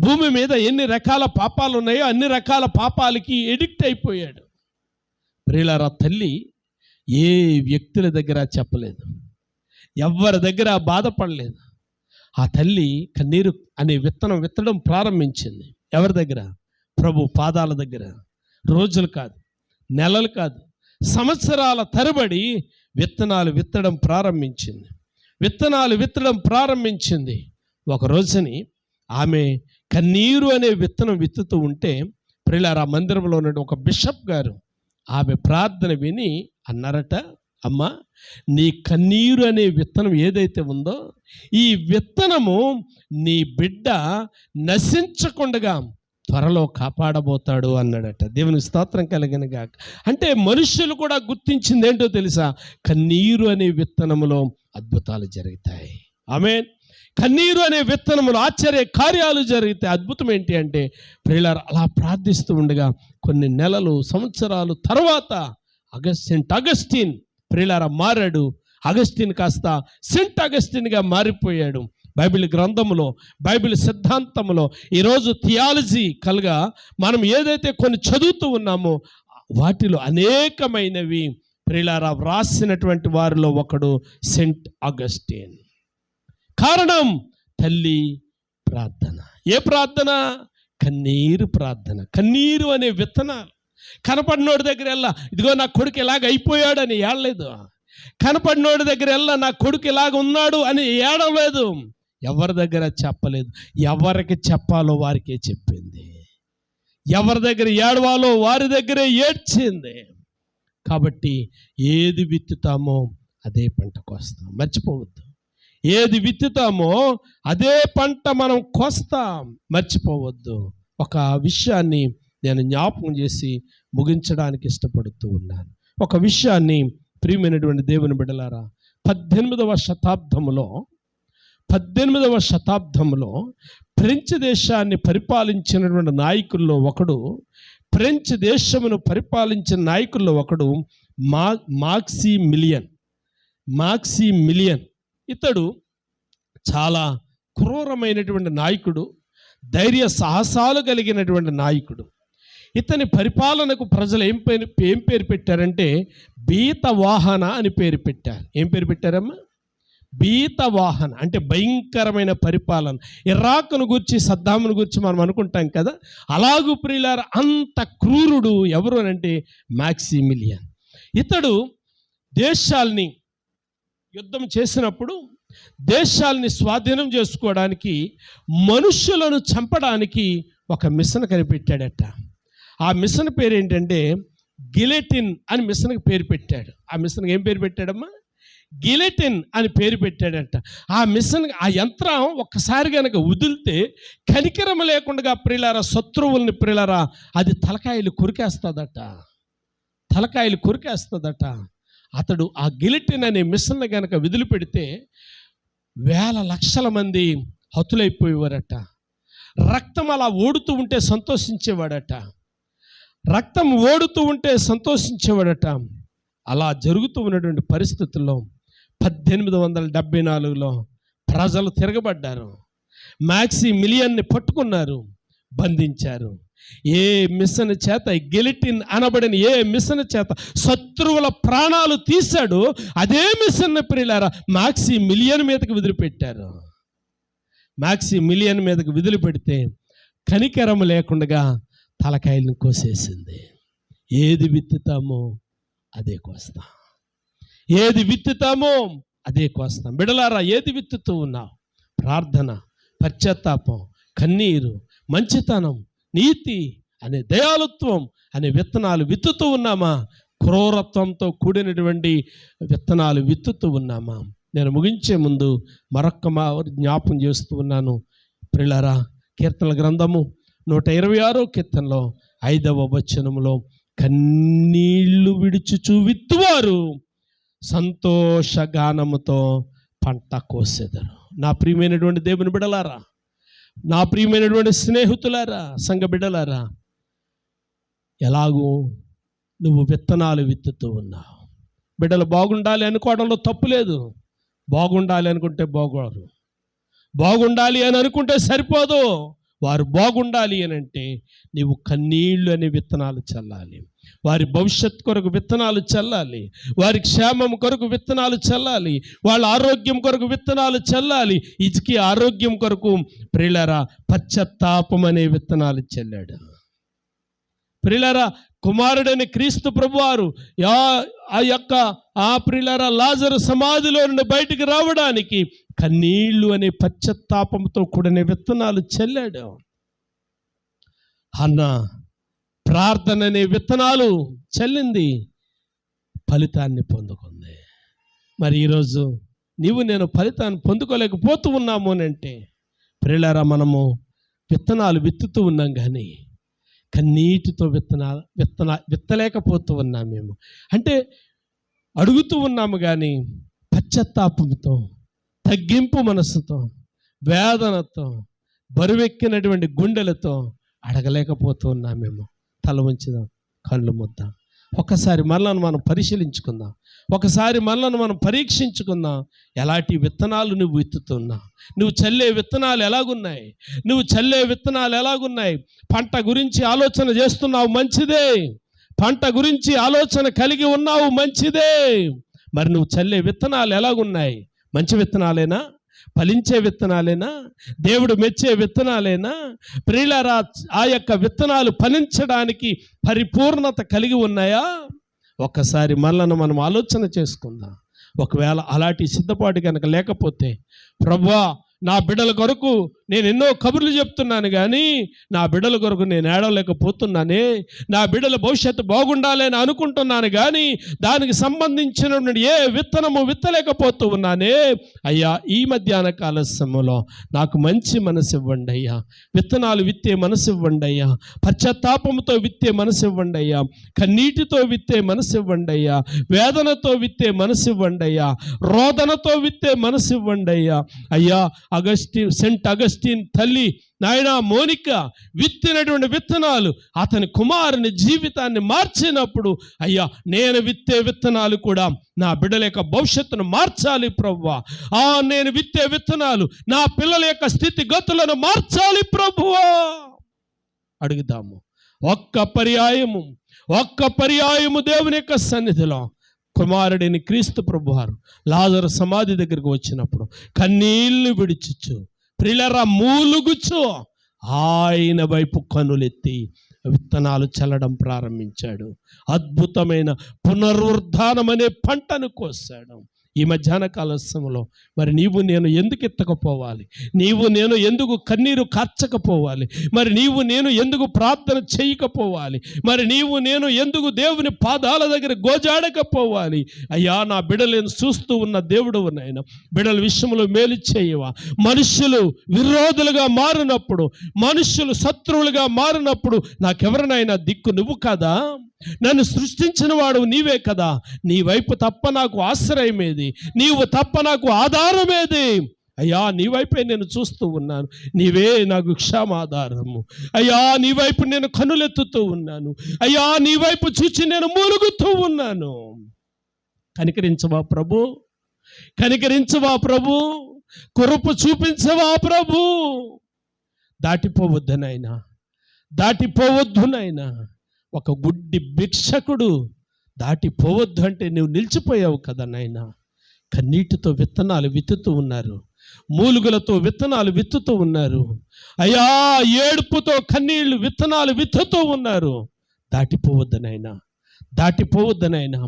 భూమి మీద ఎన్ని రకాల పాపాలు ఉన్నాయో అన్ని రకాల పాపాలకి ఎడిక్ట్ అయిపోయాడు. ప్రియులారా తల్లి ఏ వ్యక్తుల దగ్గర చెప్పలేదు, ఎవరి దగ్గర బాధపడలేదు. ఆ తల్లి కన్నీరు అనే విత్తనం విత్తడం ప్రారంభించింది. ఎవరి దగ్గర? ప్రభు పాదాల దగ్గర. రోజులు కాదు, నెలలు కాదు, సంవత్సరాల తరబడి విత్తనాలు విత్తడం ప్రారంభించింది. విత్తనాలు విత్తడం ప్రారంభించింది. ఒక రోజుని ఆమె కన్నీరు అనే విత్తనం విత్తుతూ ఉంటే ప్రియులారా, మందిరంలో ఉన్న ఒక బిషప్ గారు ఆమె ప్రార్థన విని అన్నారట, అమ్మా, నీ కన్నీరు అనే విత్తనం ఏదైతే ఉందో ఈ విత్తనము నీ బిడ్డ నశించకుండా త్వరలో కాపాడబోతాడు అన్నాడట. దేవుని స్తోత్రం కలిగిన గాక. అంటే మనుషులు కూడా గుర్తించింది ఏంటో తెలుసా? కన్నీరు అనే విత్తనములో అద్భుతాలు జరుగుతాయి. ఆమేన్. కన్నీరు అనే విత్తనములు ఆశ్చర్య కార్యాలు జరిగితే అద్భుతం ఏంటి అంటే ప్రియులారా, అలా ప్రార్థిస్తూ ఉండగా కొన్ని నెలలు సంవత్సరాలు తర్వాత సెయింట్ అగస్టిన్ ప్రియులారా మారాడు. అగస్టిన్ కాస్త సెయింట్ అగస్టిన్గా మారిపోయాడు. బైబిల్ గ్రంథములో, బైబిల్ సిద్ధాంతంలో ఈరోజు థియాలజికల్గా మనం ఏదైతే కొన్ని చదువుతూ ఉన్నామో వాటిలో అనేకమైనవి ప్రియులారా వ్రాసినటువంటి వారిలో ఒకడు సెయింట్ అగస్టిన్. కారణం తల్లి ప్రార్థన. ఏ ప్రార్థన? కన్నీరు ప్రార్థన. కన్నీరు అనే విత్తనాలు. కనపడినోడి దగ్గర వెళ్ళా, ఇదిగో నా కొడుకు ఇలాగ అయిపోయాడని ఏడలేదు. కనపడినోడి దగ్గర వెళ్ళా, నా కొడుకు ఇలాగ ఉన్నాడు అని ఏడలేదు. ఎవరి దగ్గర చెప్పలేదు. ఎవరికి చెప్పాలో వారికే చెప్పింది. ఎవరి దగ్గర ఏడవాలో వారి దగ్గరే ఏడ్చింది. కాబట్టి ఏది విత్తుతామో అదే పంట కోస్తాం. మర్చిపోవద్దు. ఏది విత్తుతామో అదే పంట మనం కోస్తాం. మర్చిపోవద్దు. ఒక విషయాన్ని నేను జ్ఞాపకం చేసి ముగించడానికి ఇష్టపడుతూ ఉన్నాను. ఒక విషయాన్ని ప్రియమైనటువంటి దేవుని బిడ్డలారా, 18వ శతాబ్దంలో ఫ్రెంచ్ దేశాన్ని పరిపాలించినటువంటి నాయకుల్లో ఒకడు, ఫ్రెంచ్ దేశమును పరిపాలించిన నాయకుల్లో ఒకడు మాక్సిమిలియన్. ఇతడు చాలా క్రూరమైనటువంటి నాయకుడు, ధైర్య సాహసాలు కలిగినటువంటి నాయకుడు. ఇతని పరిపాలనకు ప్రజలు ఏం పేరు పెట్టారంటే బీతవాహన అని పేరు పెట్టారు. ఏం పేరు పెట్టారమ్మా? బీతవాహన అంటే భయంకరమైన పరిపాలన. ఇరాక్ను గురించి, సద్దామును గురించి మనం అనుకుంటాం కదా, అలాగూ ప్రియులారా అంత క్రూరుడు ఎవరు అంటే మాక్సిమిలియన్. ఇతడు దేశాల్ని యుద్ధం చేసినప్పుడు దేశాల్ని స్వాధీనం చేసుకోవడానికి, మనుషులను చంపడానికి ఒక మిషన్ కనిపెట్టాడట. ఆ మిషన్ పేరు ఏంటంటే గిలెటిన్ అని మిషన్కి పేరు పెట్టాడు. ఆ మిషన్కి ఏం పేరు పెట్టాడమ్మా? గిలెటిన్ అని పేరు పెట్టాడట. ఆ మిషన్, ఆ యంత్రం ఒక్కసారి కనుక వదిలితే కనికరం లేకుండా ప్రియులారా శత్రువుల్ని ప్రియులారా అది తలకాయలు కొరికేస్తుందట. అతడు ఆ గిలెటిన్ అనే మిషన్ కనుక వదిలిపెడితే వేల లక్షల మంది హతులైపోయేవారట. రక్తం అలా ఓడుతూ ఉంటే సంతోషించేవాడట. అలా జరుగుతూ ఉన్నటువంటి పరిస్థితుల్లో 1874లో ప్రజలు తిరగబడ్డారు. మాక్సిమిలియన్ని పట్టుకున్నారు, బంధించారు. ఏ మిషన్ చేత, గిలెటిన్ అనబడిన ఏ మిషన్ చేత శత్రువుల ప్రాణాలు తీశాడు, అదే మిషన్ ప్రియులారా మాక్సిమిలియన్ మీదకి వదిలిపెట్టారు. మాక్సిమిలియన్ మీదకి వదిలిపెడితే కనికరం లేకుండా తలకాయలను కోసేసింది. ఏది విత్తుతామో అదే కోస్తాం. బిడలారా, ఏది విత్తుతూ ఉన్నావు? ప్రార్థన, పశ్చాత్తాపం, కన్నీరు, మంచితనం, నీతి అనే, దయాళుత్వం అనే విత్తనాలు విత్తుతూ ఉన్నామా? క్రూరత్వంతో కూడినటువంటి విత్తనాలు విత్తుతూ ఉన్నామా? నేను ముగించే ముందు మరొక్క జ్ఞాపకం చేస్తూ ఉన్నాను. ప్రియులారా, కీర్తనల గ్రంథము 126వ కీర్తనలో 5వ వచనములో, కన్నీళ్లు విడుచుచు విత్తువారు సంతోషగానముతో పంట కోసెదరు. నా ప్రియమైనటువంటి దేవుని బిడ్డలారా, నా ప్రియమైనటువంటి స్నేహితులారా, సంఘ బిడ్డలారా, ఎలాగూ నువ్వు విత్తనాలు విత్తుతూ ఉన్నావు. బిడ్డలు బాగుండాలి అనుకోవడంలో తప్పు లేదు. బాగుండాలి అనుకుంటే బాగోరు, బాగుండాలి అని అనుకుంటే సరిపోదు. వారు బాగుండాలి అని అంటే నీవు కన్నీళ్ళు అనే విత్తనాలు చల్లాలి. వారి భవిష్యత్ కొరకు విత్తనాలు చల్లాలి. వారి క్షేమం కొరకు విత్తనాలు చల్లాలి. వాళ్ళ ఆరోగ్యం కొరకు విత్తనాలు చల్లాలి. ఇజికి ఆరోగ్యం కొరకు ప్రియులారా పశ్చాత్తాపం అనే విత్తనాలు చల్లాడు. ప్రియులారా కుమారుడైన క్రీస్తు ప్రభువారు ప్రియులారా లాజరు సమాధిలో నుండి బయటికి రావడానికి కన్నీళ్లు అనే పశ్చాత్తాపంతో కూడిన విత్తనాలు చల్లాడు. అన్న ప్రార్థన అనే విత్తనాలు చల్లింది, ఫలితాన్ని పొందుకుంది. మరి ఈరోజు నీవు నేను ఫలితాన్ని పొందుకోలేకపోతూ ఉన్నాము అని అంటే ప్రియులారా మనము విత్తనాలు విత్తుతూ ఉన్నాం, కానీ కన్నీటితో విత్తలేకపోతూ ఉన్నాం. మేము అంటే అడుగుతూ ఉన్నాము కానీ పశ్చాత్తాపంతో, తగ్గింపు మనసుతో, వేదనతో, బరువెక్కినటువంటి గుండెలతో అడగలేకపోతూ ఉన్నాం. మేము తల ఉంచుదాం, కళ్ళు ముద్దాం, ఒకసారి మనలను మనం పరిశీలించుకుందాం, ఒకసారి మనలను మనం పరీక్షించుకుందాం. ఎలాంటి విత్తనాలు నువ్వు విత్తుతున్నా, నువ్వు చల్లే విత్తనాలు ఎలాగున్నాయి, నువ్వు చల్లే విత్తనాలు ఎలాగున్నాయి. పంట గురించి ఆలోచన చేస్తున్నావు, మంచిదే. పంట గురించి ఆలోచన కలిగి ఉన్నావు, మంచిదే. మరి నువ్వు చల్లే విత్తనాలు ఎలాగున్నాయి? మంచి విత్తనాలేనా? ఫలించే విత్తనాలేనా? దేవుడు మెచ్చే విత్తనాలేనా? ప్రియులారా ఆ యొక్క విత్తనాలు ఫలించడానికి పరిపూర్ణత కలిగి ఉన్నాయా? ఒక్కసారి మనలను మనం ఆలోచన చేసుకుందాం. ఒకవేళ అలాంటి సిద్ధపాటు కనుక లేకపోతే, ప్రభువా నా బిడ్డల కొరకు నేను ఎన్నో కబుర్లు చెప్తున్నాను, కానీ నా బిడ్డల కొరకు నేను ఏడవలేకపోతున్నానే. నా బిడ్డల భవిష్యత్తు బాగుండాలి అని అనుకుంటున్నాను, కానీ దానికి సంబంధించిన ఏ విత్తనము విత్తలేకపోతూ ఉన్నానే. అయ్యా ఈ మధ్యాహ్న కాల సమయంలో నాకు మంచి మనసు ఇవ్వండి అయ్యా, విత్తనాలు విత్తే మనసు ఇవ్వండి అయ్యా, పశ్చాత్తాపంతో విత్తే మనసు ఇవ్వండి అయ్యా, కన్నీటితో విత్తే మనసు ఇవ్వండి అయ్యా, వేదనతో విత్తే మనసు ఇవ్వండి అయ్యా, రోదనతో విత్తే మనసు ఇవ్వండి అయ్యా. అయ్యా సెంట్ అగస్టిన్ తల్లి నాయన మోనిక విత్తినటువంటి విత్తనాలు అతని కుమారుని జీవితాన్ని మార్చినప్పుడు, అయ్యా నేను విత్తే విత్తనాలు కూడా నా బిడ్డల యొక్క భవిష్యత్తును మార్చాలి ప్రభువా. నేను విత్తే విత్తనాలు నా పిల్లల యొక్క స్థితిగతులను మార్చాలి ప్రభువా. అడుగుదాము. ఒక్క పర్యాయము దేవుని యొక్క సన్నిధిలో కుమారుడిని క్రీస్తు ప్రభువారు లాజరు సమాధి దగ్గరికి వచ్చినప్పుడు కన్నీళ్లు విడిచిచ్చు, ప్రియులారా మూలుగుచ్చు ఆయన వైపు కనులెత్తి విత్తనాలు చల్లడం ప్రారంభించాడు. అద్భుతమైన పునరుద్ధానం అనే పంటను కోసాడు. ఈ మధ్యాహ్న కాల సమయంలో మరి నీవు నేను ఎందుకు ఎత్తకపోవాలి? నీవు నేను ఎందుకు కన్నీరు కార్చకపోవాలి? మరి నీవు నేను ఎందుకు ప్రార్థన చేయకపోవాలి? మరి నీవు నేను ఎందుకు దేవుని పాదాల దగ్గర గోజాడకపోవాలి? అయ్యా నా బిడ్డలను చూస్తూ ఉన్న దేవుడు నాయన, బిడ్డల విషయంలో మేలు చేయవా. మనుషులు విరోధులుగా మారినప్పుడు, మనుషులు శత్రువులుగా మారినప్పుడు నాకెవరినైనా దిక్కు నువ్వు కదా? నన్ను సృష్టించిన వాడు నీవే కదా. నీ వైపు తప్ప నాకు ఆశ్రయమేది, నీవు తప్ప నాకు ఆధారమేది? అయ్యా నీ వైపే నేను చూస్తూ ఉన్నాను, నీవే నాకు క్షేమాధారము. అయ్యా నీ వైపు నేను కనులెత్తుతూ ఉన్నాను, అయ్యా నీ వైపు చూచి నేను మూలుగుతూ ఉన్నాను. కనికరించవా ప్రభు, కనికరించవా ప్రభు, కృప చూపించవా ప్రభు. దాటిపోవద్దు నాయనా, దాటిపోవద్దు నాయనా. ఒక గుడ్డి భిక్షకుడు దాటిపోవద్దు అంటే నువ్వు నిలిచిపోయావు కదా నాయనా. కన్నీటితో విత్తనాలు విత్తుతూ ఉన్నారు, మూలుగులతో విత్తనాలు విత్తుతూ ఉన్నారు. అయ్యా ఏడుపుతో కన్నీళ్లు విత్తనాలు విత్తుతూ ఉన్నారు. దాటిపోవద్దు నాయనా, దాటిపోవద్దు నాయనా.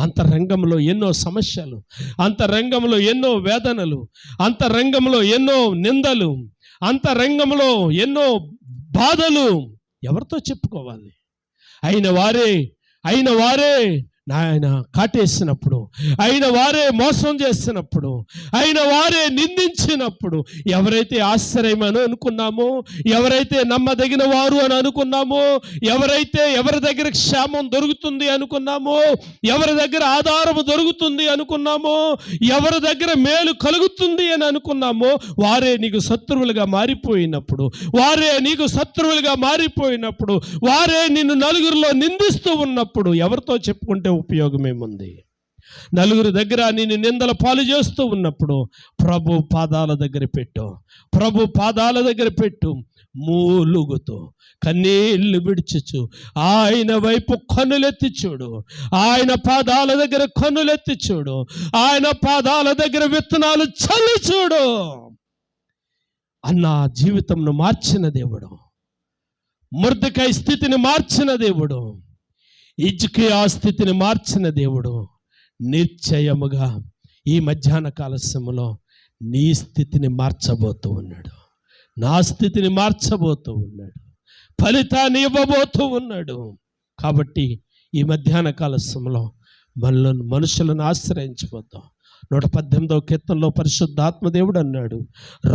అంతరంగంలో ఎన్నో సమస్యలు, అంతరంగంలో ఎన్నో వేదనలు, అంతరంగంలో ఎన్నో నిందలు, అంతరంగంలో ఎన్నో బాధలు ఎవరితో చెప్పుకోవాలి? అయిన వారే నాయన కాటేసినప్పుడు, అయిన వారే మోసం చేసినప్పుడు, అయిన వారే నిందించినప్పుడు, ఎవరైతే ఆశ్రయమని అనుకున్నామో, ఎవరైతే నమ్మదగిన వారు అని అనుకున్నామో, ఎవరి దగ్గర క్షేమం దొరుకుతుంది అనుకున్నామో, ఎవరి దగ్గర ఆధారము దొరుకుతుంది అనుకున్నామో, ఎవరి దగ్గర మేలు కలుగుతుంది అని అనుకున్నామో, వారే నీకు శత్రువులుగా మారిపోయినప్పుడు, వారే నిన్ను నలుగురిలో నిందిస్తూ ఉన్నప్పుడు ఎవరితో చెప్పుకుంటే ఉపయోగమేముంది? నలుగురు దగ్గర నిన్ను నిందల పాలు చేస్తూ ఉన్నప్పుడు ప్రభు పాదాల దగ్గర పెట్టు, ప్రభు పాదాల దగ్గర పెట్టు. మూలుగుతూ కన్నీళ్లు విడిచుచు ఆయన వైపు కన్నులెత్తి చూడు, ఆయన పాదాల దగ్గర కన్నులెత్తి చూడు, ఆయన పాదాల దగ్గర విత్తనాలు చల్లి చూడు. అన్న జీవితంను మార్చిన దేవుడు, మొర్దెకై స్థితిని మార్చిన దేవుడు, హిజ్కియా స్థితిని మార్చిన దేవుడు నిశ్చయముగా ఈ మధ్యాహ్న కాల సమయంలో నీ స్థితిని మార్చబోతూ ఉన్నాడు, నా స్థితిని మార్చబోతూ ఉన్నాడు, ఫలితాన్ని ఇవ్వబోతూ ఉన్నాడు. కాబట్టి ఈ మధ్యాహ్న కాల సమయంలో మనలను మనుషులను ఆశ్రయించిపోతాం. 118వ కీర్తనలో పరిశుద్ధాత్మ దేవుడు అన్నాడు,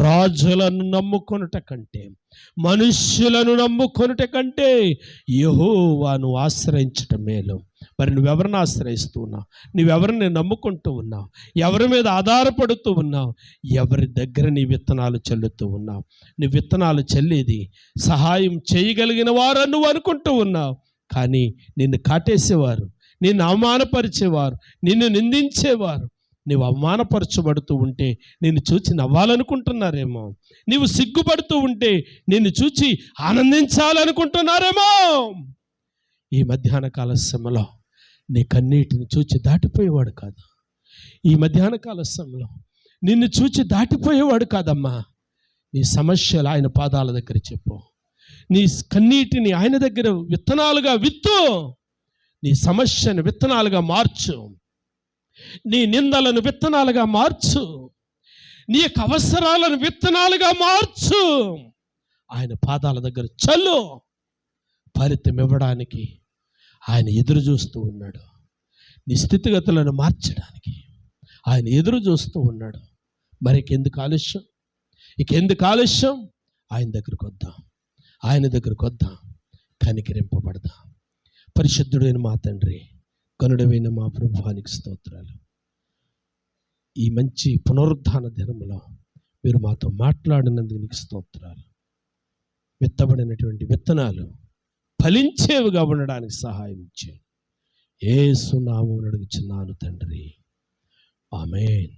రాజులను నమ్ముకొనుట కంటే, మనుష్యులను నమ్ముకొనుట కంటే యెహోవాను ఆశ్రయించటం మేలు. మరి నువ్వెవరిని ఆశ్రయిస్తూ ఉన్నావు? నువ్వెవరిని నమ్ముకుంటూ ఉన్నావు? ఎవరి మీద ఆధారపడుతూ ఉన్నావు? ఎవరి దగ్గర నీ విత్తనాలు చల్లుతూ ఉన్నావు? నీ విత్తనాలు చల్లేది సహాయం చేయగలిగిన వారు నువ్వు అనుకుంటూ ఉన్నావు. కానీ నిన్ను కాటేసేవారు, నిన్ను అవమానపరిచేవారు, నిన్ను నిందించేవారు, నీవు అవమానపరచబడుతూ ఉంటే నిన్ను చూచి నవ్వాలనుకుంటున్నారేమో, నీవు సిగ్గుపడుతూ ఉంటే నిన్ను చూచి ఆనందించాలనుకుంటున్నారేమో. ఈ మధ్యాహ్న కాల సమయంలో నీ కన్నీటిని చూచి దాటిపోయేవాడు కాదు. ఈ మధ్యాహ్న కాల సమయంలో నిన్ను చూచి దాటిపోయేవాడు కాదమ్మా. నీ సమస్యలు ఆయన పాదాల దగ్గర చెప్పు, నీ కన్నీటిని ఆయన దగ్గర విత్తనాలుగా విత్తు, నీ సమస్యను విత్తనాలుగా మార్చు, నీ నిందలను విత్తనాలుగా మార్చు, నీ యొక్క అవసరాలను విత్తనాలుగా మార్చు. ఆయన పాదాల దగ్గర చల్లు. ఫలితం ఇవ్వడానికి ఆయన ఎదురు చూస్తూ ఉన్నాడు. నీ స్థితిగతులను మార్చడానికి ఆయన ఎదురు చూస్తూ ఉన్నాడు. మరి ఎందుకు ఆలస్యం? ఎందుకు ఆలస్యం? ఆయన దగ్గరకు వద్దాం, ఆయన దగ్గరకు వద్దాం, కనికరింపబడదాం. పరిశుద్ధుడైన మా తండ్రి, కనుడవైన మా ప్రభువానికి స్తోత్రాలు. ఈ మంచి పునరుద్ధాన దినములో మీరు మాతో మాట్లాడినందుకు నీకు స్తోత్రాలు. విత్తబడినటువంటి విత్తనాలు ఫలించేవిగా ఉండడానికి సహాయం చేయండి. యేసు నామమున అడుగుచున్నాను తండ్రి, ఆమేన్.